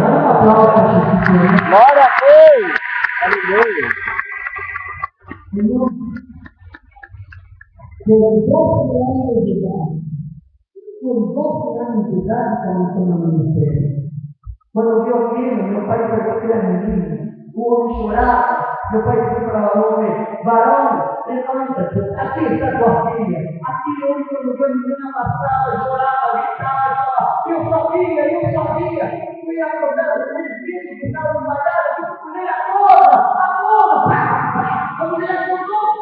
Dá um aplauso para Jesus. Glória a Deus. Aleluia. Senhor, com 12 anos de idade, começou no ministério. Quando viu aquilo, meu pai pegou aquela menina, o homem chorava. Meu pai disse para o homem: varão, levanta-se, aqui está tua filha. Aqui hoje, quando viu a menina passava, chorava, gritava, eu sabia, fui acordar os meus filhos que estavam malhados, a mulher acorda, a mulher acordou.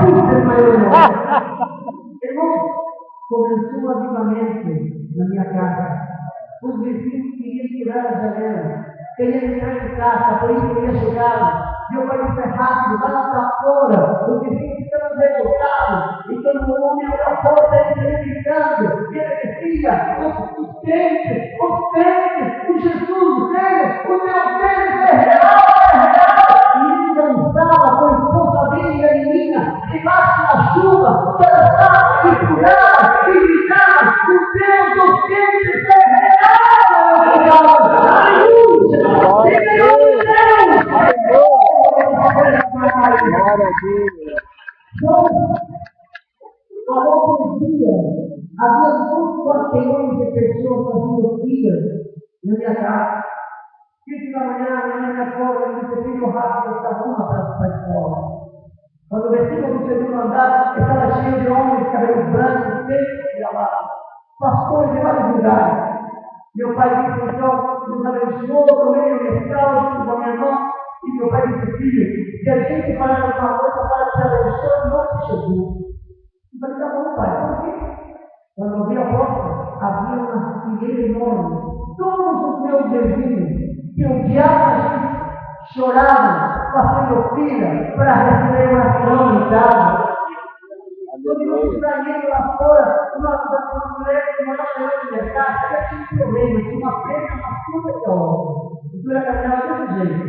puxa, irmão. Irmão, começou um avivamento na minha casa. Os vizinhos queriam tirar a janela, queriam entrar em casa, a polícia tinha chegado. Meu pai disse rápido, vai lá para fora. Os vizinhos ficando revoltados. E quando o homem abriu a porta, ele gritando. E ele dizia: os crentes, o Jesus veio, o meu Deus é real, é real. E ele dançava com a esposa dele e a menina, debaixo da chuva, dançava e pulava e gritava: o Deus dos crentes é real. Aleluia! Ao outro dia, havia muitos quarteirões de pessoas fazendo fila na minha casa. 5 da manhã, a minha mãe me acorda e disse: filho, rápido, está uma para a escola. Quando descemos do segundo andar, estava cheio de homens, cabelos brancos, secos e gravados, pastores de vários lugares. Meu pai disse: então, nos abençoou, com ele eu estava junto com a minha irmã. E meu pai disse: filho, se a gente falar alguma coisa para te abençoar, em nome de Jesus. Eu falei: tá bom, pai, por quê? Quando eu vi a porta, havia uma figueira enorme. Todos os meus vizinhos, que o diabo choravam, fazendo fila para receber uma oração em casa. Quando eu saí lá fora, uma mulher que morava na minha casa, ela tinha um problema, tinha uma perna, uma puta que então ela caminhava desse jeito.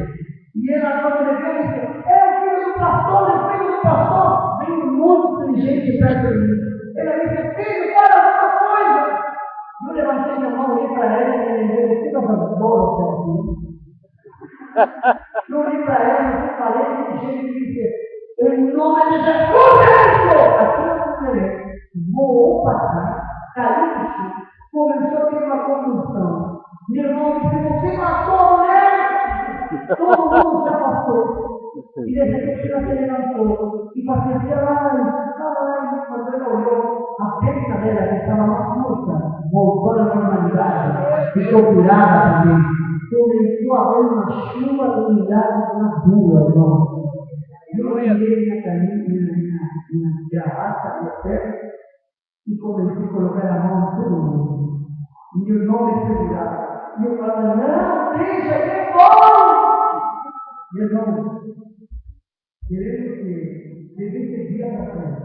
E ela, quando me viu, disse: é o filho do pastor, é o filho do pastor. Veio muito inteligente perto de mim. Ela disse: filho, para alguma coisa. Eu levantei minha mão, olhei para ela e disse: fica dando bola, seu filho. Eu olhei para ela e falei de jeito e disse: em nome de Jesus, aquela mulher voou para cá, caiu no chão, começou a ter uma convulsão. Meu irmão disse: você matou a mulher? Todo mundo se afastou. E de repente ela se levantou e parecia lá, quando ela olhou, a perna dela, que estava mais curta, voltou à normalidade, ficou virada também. Começou a haver uma chuva de milagres na rua, irmão. Eu olhei minha camisa, minha gravata, minha perna, e comecei a colocar a mão em todo mundo. E meu nome foi virado. E eu falava: não, deixa, que é bom! Meu irmão, querendo que, desde esse dia para frente,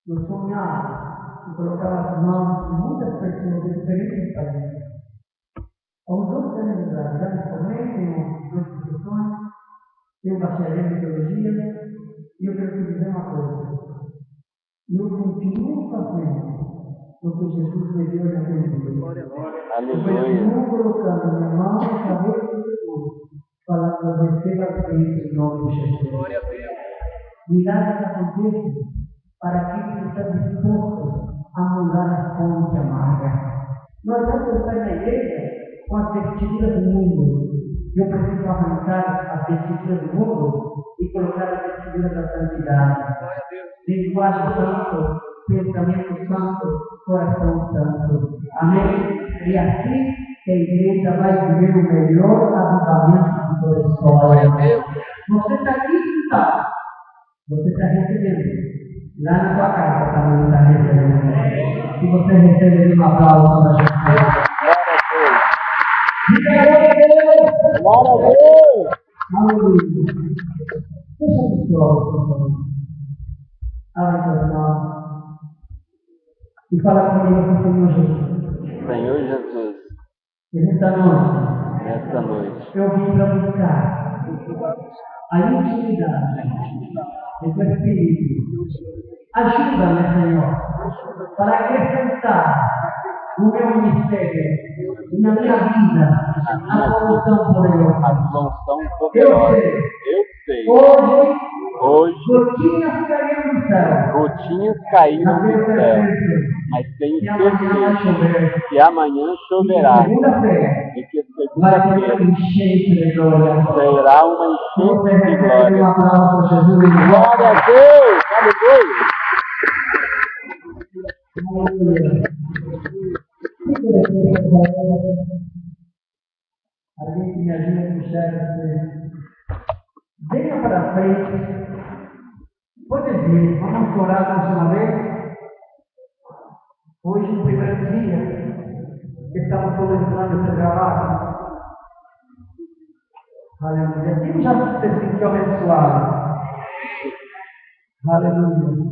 eu sonhava e colocava as mãos de muitas pessoas de diferentes países. Aos 12 anos de idade, já me formei, tenho 2 profissões, tenho bacharel em teologia, e eu quero te dizer uma coisa: eu continuo fazendo o que Jesus me deu naquele dia. Eu continuo colocando minha mão na cabeça de Jesus, falando: receba a Cristo em nome de Jesus. Milagres acontecem para quem está disposto a mudar a fonte amarga. Nós vamos estar na igreja com as vestiduras do mundo. Eu preciso arrancar as vestiduras do mundo e colocar as vestiduras da santidade. Linguagem santo, pensamento santo, coração santo. Amém? E assim que a igreja vai viver o melhor avivamento de toda a história. Você está aqui, está? Você está recebendo. Lá na sua casa também está recebendo. Se você recebe um aplauso da gente. Glória a Deus! Aleluia! Deixa eu te falar, por favor. Abre suas mãos e fala comigo com o Senhor Jesus. Senhor Jesus, E nesta noite eu vim para buscar a intimidade do teu Espírito. Ajuda-me, Senhor, para acrescentar no meu ministério e na minha vida a solução poderosa. a solução Eu poderosa. sei. Eu sei. Hoje, gotinhas caíram do céu. Gotinhas caíram do céu, mas tenho certeza que amanhã choverá Segunda-feira e que vai ter segunda-feira um enchente de glória. será uma Você enchente de recebe um glória. aplauso a Jesus. Glória a Deus! Aleluia! Aleluia. Alguém que me ajuda a puxar você. Venha para frente. Pode vamos orar mais uma vez. Hoje, no primeiro dia, que estamos todos entrando nesse trabalho. Aleluia. Quem já se sentiu abençoado? Aleluia.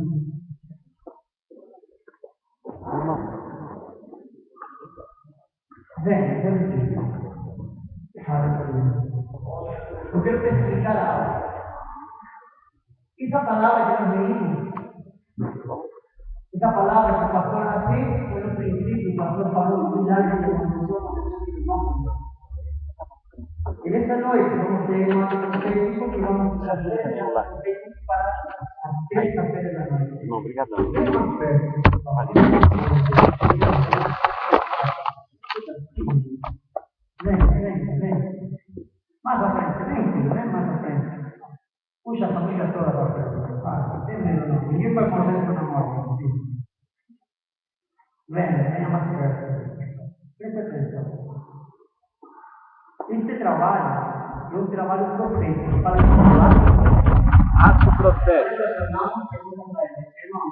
Vem aqui. Aleluia. Eu quero te explicar algo. Essa palavra que nós leímos, essa palavra que o pastor nasceu, foi no princípio, o pastor falou do milagre que aconteceu com o irmão. E nessa noite vamos ter uma profética que vamos trazer para a terça-feira da noite. Não, obrigado. Vem. Mais à frente, vem mais à frente. Puxa a família toda para frente. Ninguém vai morrer por namoro. Venha mais perto. Presta atenção. Este trabalho é um trabalho profético. Para Ato profético. Irmão,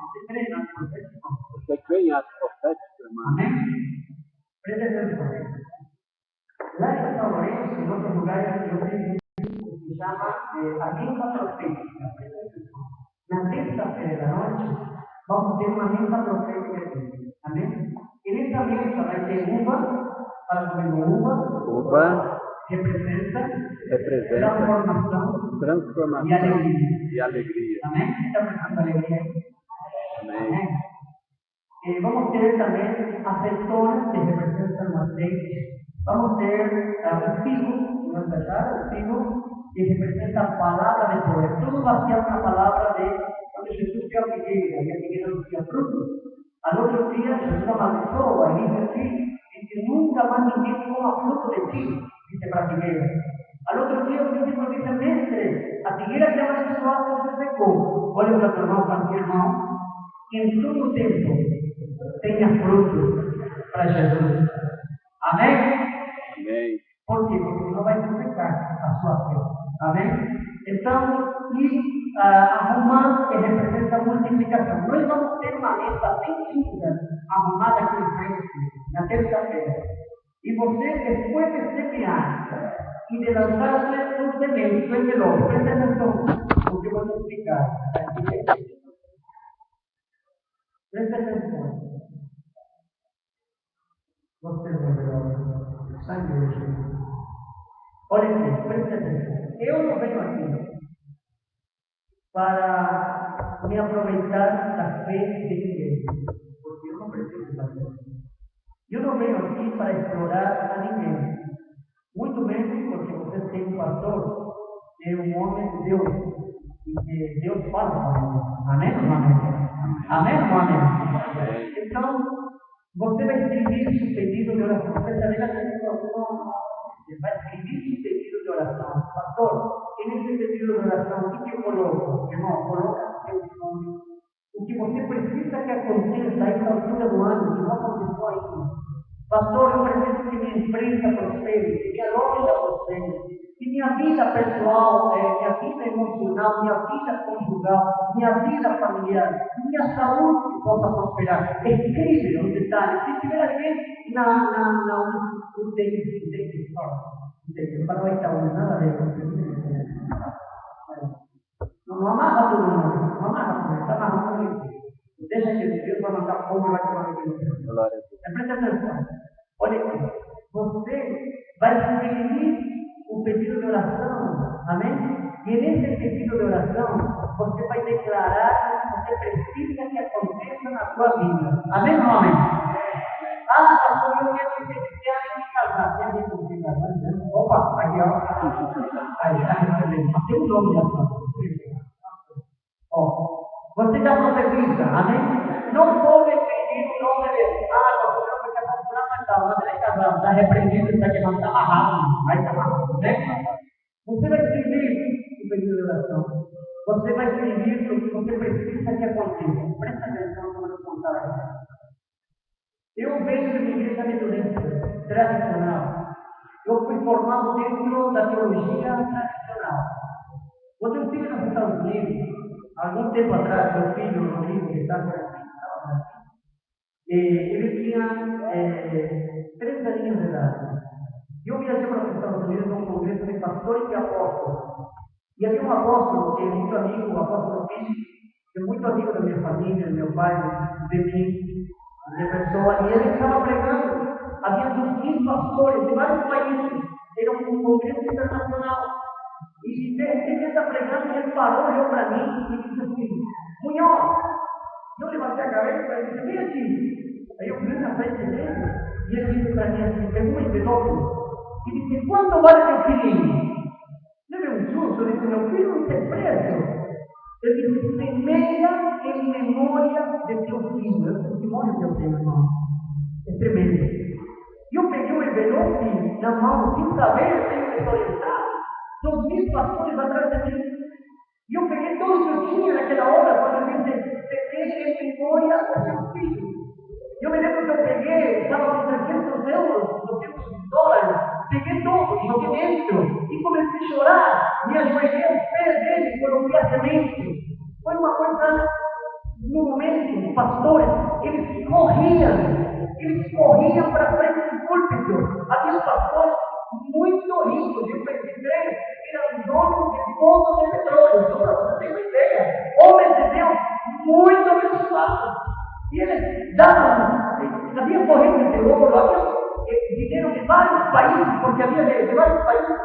você crê em ato profético? Você crê em ato profético, irmão? Amém? Presta atenção. Lá em São Lourenço, em outros lugares, eu tenho o que se chama a missa profética. Na terça-feira da noite, vamos ter uma missa profética aqui. Amém? E nessa missa vai ter uva, para comer uva, representa transformação e alegria. Amém? Está apresentando alegria? Amém. E vamos ter também aceitonas que representam o azeite. Vamos ter o figo, não deixar o figo, que representa a palavra de poder. Tudo baseado na palavra de quando Jesus fez a figueira, e a figueira não tinha fruto. Al outro dia, Jesus amaldiçoou a igreja e que nunca mais ninguém coma fruto de ti, disse para a figueira. Al outro dia, o discípulo disse, mestre, a figueira que amaldiçoaste se secou. Olha para o teu irmão, para o irmão, que em todo tempo tenha fruto para Jesus. Amém? Amém. Por quê? Porque não vai secar a sua fé. Amém? Então, arrumar que representa a multiplicação. Nós vamos ter uma mesa bem linda, arrumada aqui em frente, na terça-feira. E você, depois de semear e de lançar um semente, um envelope, presta atenção, porque eu vou te explicar. Presta atenção. Você vai ver o sangue de Jesus. Olha aqui, presta atenção. Eu não venho aqui para me aproveitar da fé de ninguém, porque eu não preciso da fé. Eu não venho aqui para explorar a ninguém, muito menos porque você tem um pastor que é um homem de Deus e que Deus fala com ele. Amém ou não amém? Amém ou não amém? Então, você vai escrever seu pedido de oração. Você está vai escrever seu pedido de oração. Pastor, nesse pedido de oração, o que eu coloco? Irmão, coloca seu nome. O que você precisa que aconteça a essa altura do ano, que não aconteceu ainda. Pastor, eu preciso que minha empresa prospere, que minha loja prospere, que minha vida pessoal, minha vida emocional, minha vida conjugal, minha vida familiar, minha saúde possa prosperar. Escreve um detalhe. Se tiver alguém não tem para o Itaú, nada a ver. Não amarra todo mundo, não amarra todo mundo, está amarrando todo. Deixa que Deus vai mandar fogo e vai tomar aqui no céu. Presta atenção. Olha aqui. Você vai escrever o pedido de oração. Amém? E nesse pedido de oração, você vai declarar o que você precisa que aconteça na sua vida. Amém ou não amém? Pastor, eu quero que você quer me casar. Quer ver como fica casando? Opa, aqui ó. Aí está recebendo. Tem um nome já. Ó. Você já profetiza, amém? Não pode pedir o nome de pastor, não fica casado, vai casar, está repreendido, está queimando, está amarrado, vai estar amarrado, né? Você vai escrever o pedido de oração. Você vai escrever o que você precisa que aconteça. Presta atenção no que eu vou contar agora. Eu venho de uma igreja metodista tradicional. Eu fui formado dentro da teologia tradicional. Quando eu estive nos Estados Unidos, Algum tempo atrás, meu filho, Rodrigo, que está por aqui, ele tinha 3 aninhos de idade. Eu viajei para os Estados Unidos num congresso de pastores e apóstolos. E havia um apóstolo que é muito amigo, o apóstolo Filipe, que é muito amigo da minha família, do meu pai, de mim, de pessoa. E ele estava pregando. Havia 2.000 pastores de vários países. Era um congresso internacional. E de repente ele está pregando e ele parou, olhou para mim e disse assim: Munhoz, eu levantei a cabeça e disse: vem aqui. Aí eu fui na frente dele e ele disse para mim assim: pegou um envelope e disse: quanto vale teu filhinho? Levei um susto, eu disse: meu filho não tem preço. Ele disse: semeia em memória de teu filho. É o testemunho que eu tenho, irmão. É tremendo. E eu peguei o envelope na mão, sem saber, eu tenho que orientar. 2.000 pastores atrás de mim. E eu peguei tudo que eu tinha naquela hora, quando eu disse: semeia em memória de teu filho. Eu me lembro que eu peguei, estava com 300 euros, 200 dólares, peguei tudo, joguei dentro e comecei a chorar. Me ajoelhei aos pés dele, coloquei a semente. Foi uma coisa, no momento, os pastores, eles corriam para frente do púlpito. Havia pastores muito ricos, eu pensei que eram donos de poços de petróleo, só para você ter uma ideia. Homens de Deus muito abençoados. E eles davam, havia correntes de ouro, havia dinheiro de vários países, porque havia de vários países.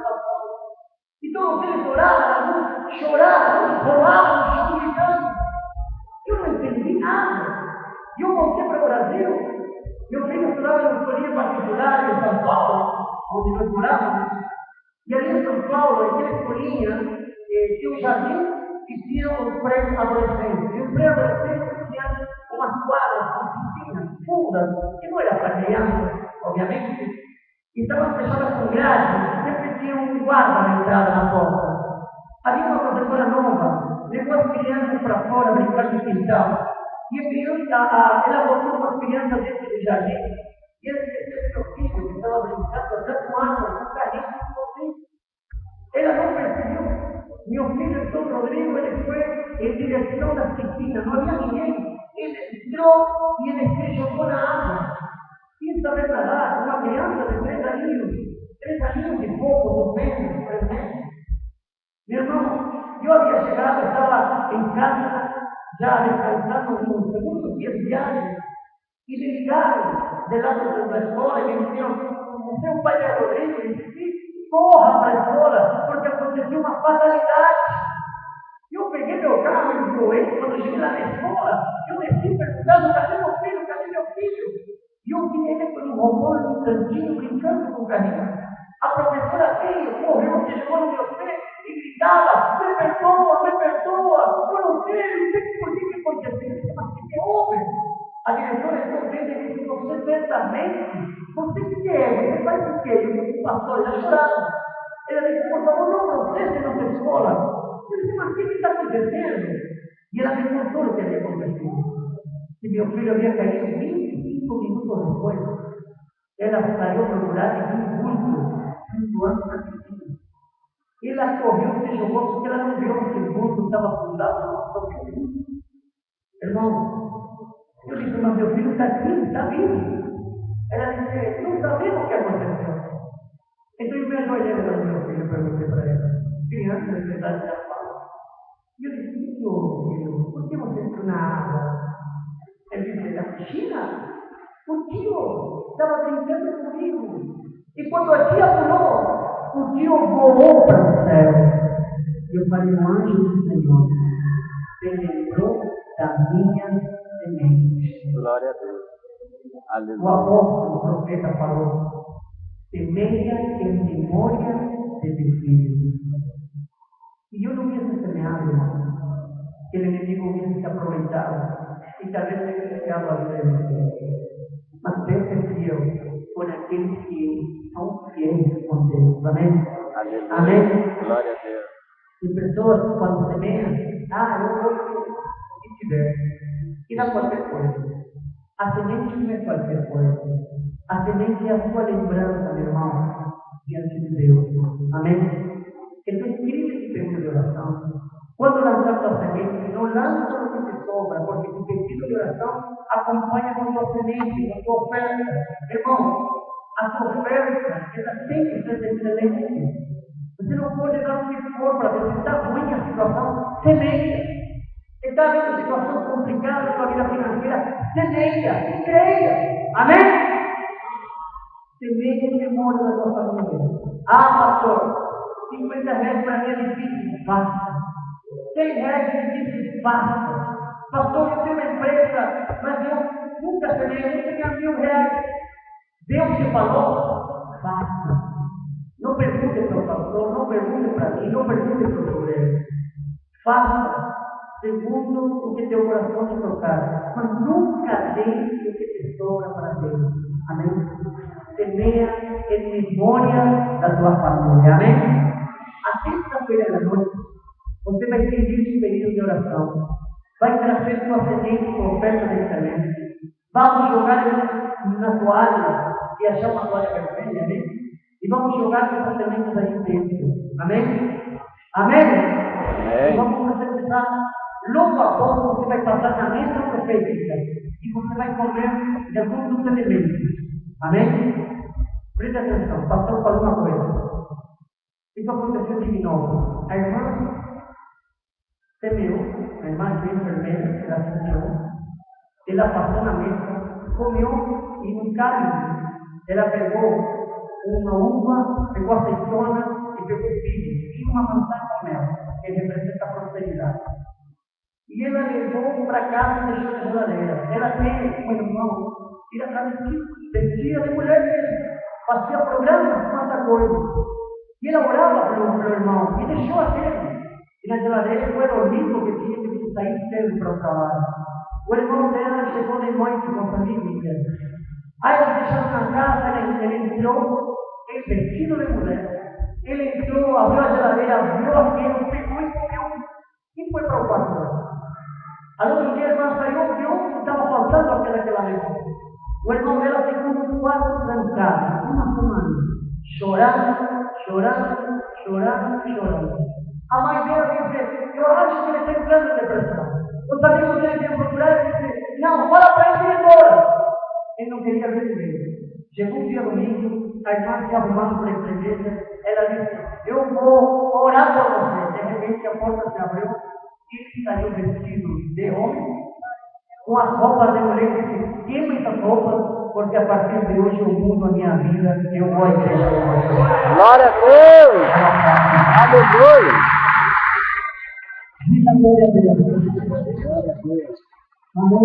E todos eles oravam, choravam, rolavam no chão gritando. Eu não entendi nada. E eu voltei para o Brasil. Meu filho estudava na escolinha particular em São Paulo, onde nós morávamos. E ali em São Paulo, aquela escolinha, tinha um jardim e tinha os pré-adolescentes. E os pré-adolescentes tinham umas quadras com piscinas fundas, que não era para crianças, obviamente. E estavam fechadas com grade, sempre tinha um guarda na entrada na porta. Havia uma professora nova, levou as crianças para fora brincar no quintal. E a criança, ela botou umas crianças dentro do jardim. E ele disse: meu filho, que estava brincando até com árvore, com carinho, com ela não percebeu. Meu filho, São Rodrigo, ele foi em direção das piscinas, não havia ninguém. Ele entrou e ele se jogou na água. E saber nadar, uma criança de 3 aninhos de pouco, ou menos, por exemplo. Meu irmão, eu havia chegado, estava em casa, já descansando no segundo dia de viagem, e me ligaram de lá da escola e me disseram: o seu pai é Rodrigo, e disse: corra para a escola, porque aconteceu uma fatalidade. Eu peguei meu carro e voei. Quando eu cheguei lá na escola, eu desci perguntando: cadê meu filho? Cadê meu filho? E eu vi ele com um robô no cantinho, brincando com o carinho. A professora veio, correu, se jogou no meu pé e gritava: me perdoa, eu não sei por que aconteceu. Mas o que houve? A diretora entrou dentro e disse: você certamente, você que é? Você faz o quê? Eu disse: pastor, já chorando. Ela disse: por favor, não processe nossa escola. Eu disse: mas o que está acontecendo? E ela me contou o que havia acontecido. E meu filho havia caído 25 minutos depois. Ela saiu procurar e viu um vulto flutuando na piscina. Ela correu, se jogou, porque ela não viu que o vulto estava afundado no nosso filho. Irmão, eu disse: mas meu filho está aqui, está vivo. Ela disse: não sabemos o que aconteceu. Então eu me ajoelhei no meu filho e perguntei para ela: criança, na verdade, já fala. E eu disse: o que houve, filho? Por que você entrou na água? Ele disse: na piscina? O tio estava brincando comigo. E quando a tia pulou, o tio voou para o céu. E eu falei: o anjo do Senhor se lembrou da minha semente. Glória a Deus. Aleluia. O apóstolo, o profeta, falou: semeia em memória de teu filho. E eu não ia ser semeado, irmão. Que o inimigo ia se aproveitar e talvez tenha ficado a vida de você. Mas Deus é fiel com aqueles que são fiéis com Deus. Amém? Aleluia. Amém? Glória a Deus. E pessoas, quando semeiam, eu vou o que tiver. E não qualquer coisa. A semente não é qualquer coisa. A semente é a sua lembrança, meu irmão, diante de Deus. Amém? Então, escreve esse tempo de oração. Quando lançamos a semente, não lanza lo que te sobra, porque tu pedido de oração acompanha com tua semente, com tua oferta. Irmão, a tua oferta, ela tem que ser excelente. Você não pode dar o que for para Deus. Está ruim a situação, semeia. Está vendo situação complicada na sua vida financeira, semeia e creia. Amém? Semeia o demônio da tua família. Ah, pastor, 50 reais para mim é difícil. Faça. 100 reais é difícil. Faça. Pastor, eu tenho uma empresa, mas eu nunca semeio, nunca ganhei R$1.000. Deus te falou? Faça. Não pergunte para o pastor, não pergunte para mim, não pergunte para o obreiro. Faça segundo o que teu coração te tocar, mas nunca deixe o que te sobra para Deus. Amém? Semeia em memória da tua família. Amém? A sexta-feira da noite, você vai pedir esse período de oração. Vai trazer tua semente com oferta de excelência. Vamos jogar na toalha e achar uma toalha vermelha, amém? E vamos jogar essas sementes aí dentro. Amém? Amém? Amém. E vamos profetizar. Logo a pouco você vai passar na mesa profética e você vai comer de alguns dos elementos. Amém? Presta atenção, o pastor falou uma coisa. Isso aconteceu de novo. A irmã semeou, a irmã de enfermeira, ela semeou, ela passou na mesa, comeu e no cálice ela pegou uma uva, pegou azeitona e pegou vinho e uma maçã com mel, que representa a prosperidade. E ela levou para casa e deixou na geladeira. Ela tem um irmão, ele era vestia de mulher, fazia programas, quanta coisa. E ela orava pelo irmão e deixou aquele. E na geladeira foi dormir porque tinha que sair cedo para o trabalho. O irmão dela chegou de noite com a família. Aí eles deixaram na casa, ele entrou, ele vestido de mulher. Ele entrou, abriu a geladeira, viu aquilo, pegou e comeu. E foi para o quarto. Al outro dia a irmã saiu, viu que estava faltando aquela mesa. O irmão dela ficou no quarto trancado, uma semana, chorando. A mãe dela disse, eu acho que ele está entrando em depressão. Os amigos dele vinham procurar e disse, não, fala para ele ir embora. Ele não queria ver ninguém. Chegou um dia domingo, a irmã se arrumando para a igreja, ela disse, eu vou orar por você. De repente a porta se abriu e ele saiu vestido de homem, com as roupas de mulher, e disse, queima essas roupas, porque a partir de hoje eu mudo a minha vida, eu vou à igreja com você. Glória a Deus! Aleluia! Diga glória a Deus. Glória a Deus. Amém?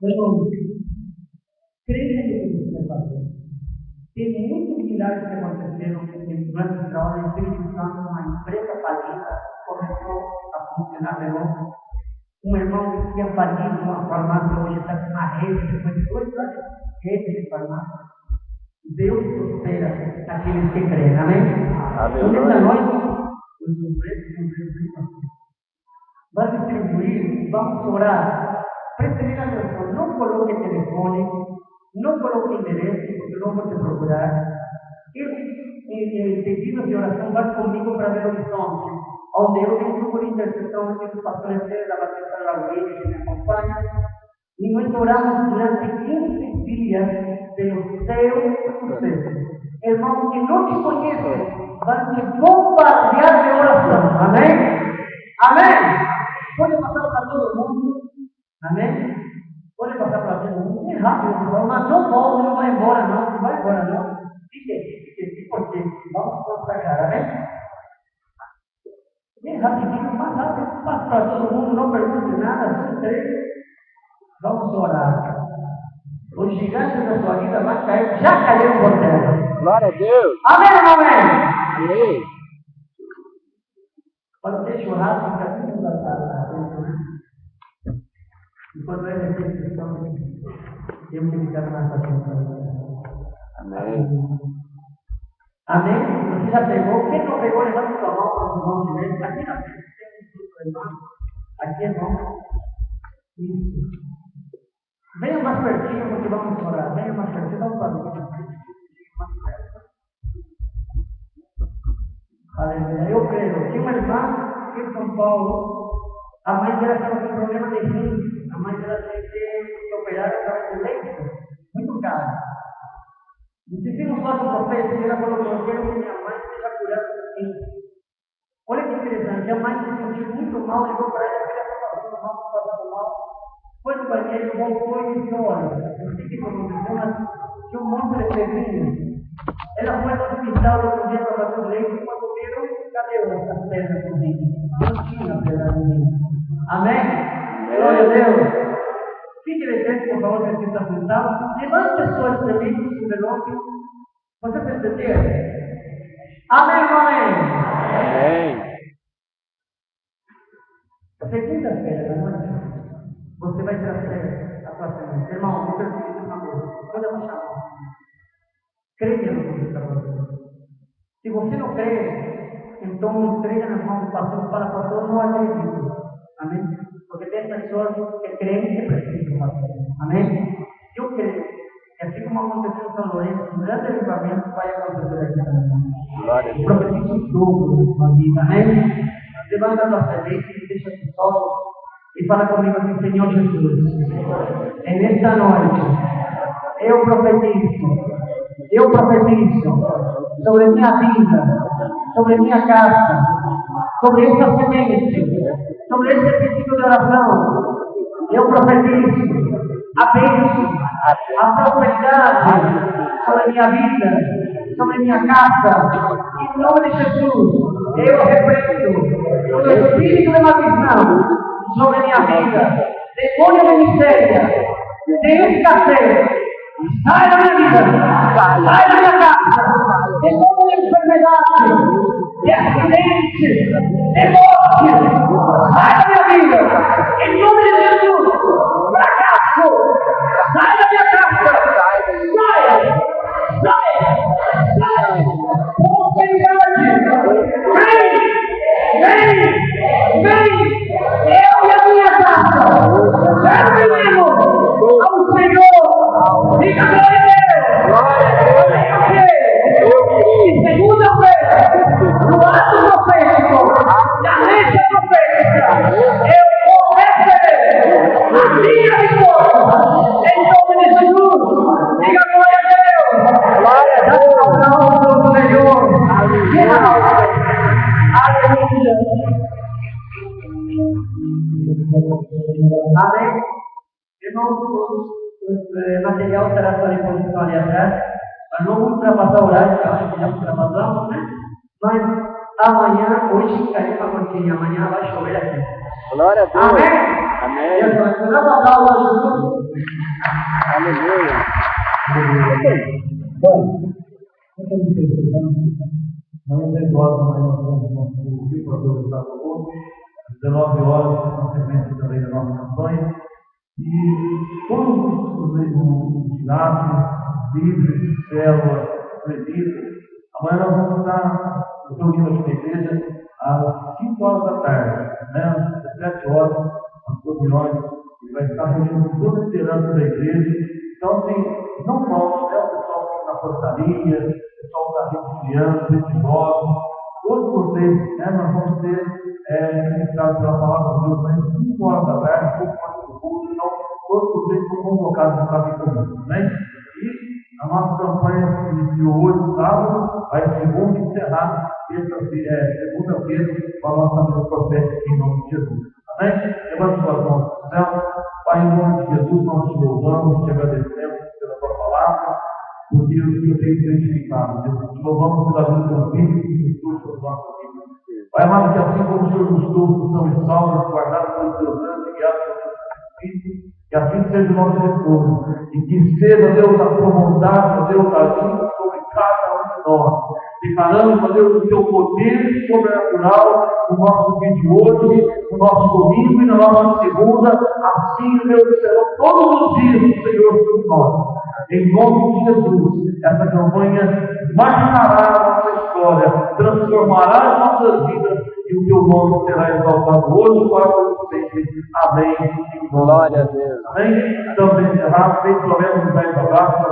Irmão, creia no que você vai fazer. Tem muitos milagres que aconteceram durante o trabalho em Espírito Santo, uma empresa falida começou a funcionar de novo. Um irmão que tinha falido uma farmácia, hoje está com uma rede, depois de 2 anos, rede de farmácia. Deus prospera aqueles que creem, amém? Aleluia. Nessa noite, os obreiros vai distribuir, vamos orar. Preste bem atenção, não coloque telefone, não coloque endereço, porque não vou te procurar. Esse pedido de oração vai comigo para ver o horizonte, onde eu tenho um grupo de intercessão, que o pastor Esther da Batista da Alguém, que me acompanha, e nós oramos durante 15 dias pelo seu sucesso. Irmão que não te conhece, vai te bombardear de oração. Amém? Amém? Pode passar para todo mundo. Amém? Pode passar para todo mundo. É rápido, mas não volta, não vai embora, não vai embora, não. Fique, porque vamos consagrar, amém? Bem rapidinho, mais rápido, passa para todo mundo, não pergunte nada, são 3. Vamos orar. Os gigantes da sua vida vão cair, já caiu por terra. Glória a Deus. Amém ou não amém? Amém. Pode ter churrasco, fica tudo engraçado, né? Enquanto é refeição, temos que ficar na nossa atenção. Amém. Amém? Você já pegou? Quem não pegou, levanta sua mão para os irmãos de Deus. Aqui na frente tem um irmão. Aqui, irmão. Isso. Venha mais pertinho, porque vamos orar. Venha mais pertinho, dá um barulho na frente. Aleluia. Eu creio que uma irmã em São Paulo A mãe dela estava com problema de rim, a mãe dela teve que operar através do leito, muito caro. Decidimos fazer um profeta e ela falou: eu quero que minha mãe seja curada do rim. Olha que interessante, a mãe se sentiu muito mal, ligou para ela, que ela estava passando mal. Foi no banheiro, voltou e disse: olha, eu sei que aconteceu, mas tinha um monte de pedrinhas. Ela foi no hospital outro dia para fazer o leite e quando viram, cadê as pedras do rim? Não tinha pedra do rim. Amém? Glória a Deus. Fique de pé, por favor, que está sentado. Levante suas sementes sobre o ombro. Você percebeu? Amém, amém. Amém. Segunda-feira da noite, você vai trazer a sua semente. Irmão, eu preciso de uma coisa. Olha para chamar. Creia no que está fazendo. Se você não crê, então entrega nas mãos do pastor para o pastor não acredita. Amém? Porque tem pessoas que creem que precisam fazer. Amém? Eu creio que assim como aconteceu em São Lourenço, um grande avivamento vai acontecer aqui também. Eu profetizo o dobro da sua vida. Amém? Levanta a tua semente e deixa que sol e fala comigo assim: Senhor Jesus, nesta noite eu profetizo sobre minha vida, sobre minha casa, sobre essa semente, sobre esse pedido de oração. Eu profetizo a bênção, a prosperidade sobre minha vida, sobre minha casa. Em nome de Jesus, eu repreendo o espírito de maldição sobre minha vida, demônio de miséria, de escassez. Sai da minha vida, sai da minha casa, demônio de enfermidade, de acidente, de morte. Sai da minha vida, em nome de Jesus. Fracasso, sai da minha casa, sai. Prosperidade, vem, eu e a minha casa, servimos ao Senhor. Diga glória a Deus. E segunda-feira, no ato profético, na lista profética, eu vou receber a minha vitória, em nome de Jesus. Diga glória a Deus. Glória a Deus. Aplausos do Senhor. Aleluia. Amém. Irmãos, o material será à sua disposição ali atrás. Mas não vamos ultrapassar o horário, que eu acho que já ultrapassamos, né? Mas amanhã, hoje caiu uma gotinha, amanhã vai chover aqui. Glória a Deus. Amém? Amém. Deus, você vai dar aula junto? Aleluia. Bom, amanhã 10 horas da manhã nós vamos conseguir para aproveitar o povo. 19 horas, na sequência também da nossa campanha. E todos os diáconos, líderes, células, presídios, amanhã nós vamos estar reunindo aqui na igreja às 5 horas da tarde, né? Às 17 horas, as reuniões, e vai estar reunindo com toda a liderança da igreja. Então, assim, não falte, né? O pessoal que está na portaria, o pessoal que está recriando, esses jovens, todos vocês, né? Nós vamos ter ministrado pela palavra de Deus às 5 horas da tarde, um pouco mais do culto, então todos vocês são convocados para estar aqui conosco, né? E a nossa campanha iniciou hoje, sábado, vai segunda encerrar segunda-feira com a nossa mesa profética em nome de Jesus. Amém? Levante suas mãos para o céu. Pai, em nome de Jesus, nós te louvamos, te agradecemos pela tua palavra, porque o Senhor tem identificado. Jesus, te louvamos pela vida do Filho que nos trouxe para a nossa vida. Pai amado, que assim como o Senhor nos trouxe, são e salvos, guardados pelos teus anjos e guiados pelo teu Espírito, que assim seja o nosso retorno, e que seja, Deus, a tua vontade, Deus, agindo sobre cada um de nós. Declaramos, Deus, o teu poder sobrenatural no nosso dia de hoje, no nosso domingo e na nossa segunda. Assim, Deus, serão todos os dias do Senhor sobre nós. Em nome de Jesus, essa campanha marcará a nossa história, transformará as nossas vidas e o teu nome será exaltado hoje, agora e sempre. Amém. Glória a Deus. Amém? Estamos encerrados. Sem problemas, nos dá esse abraço.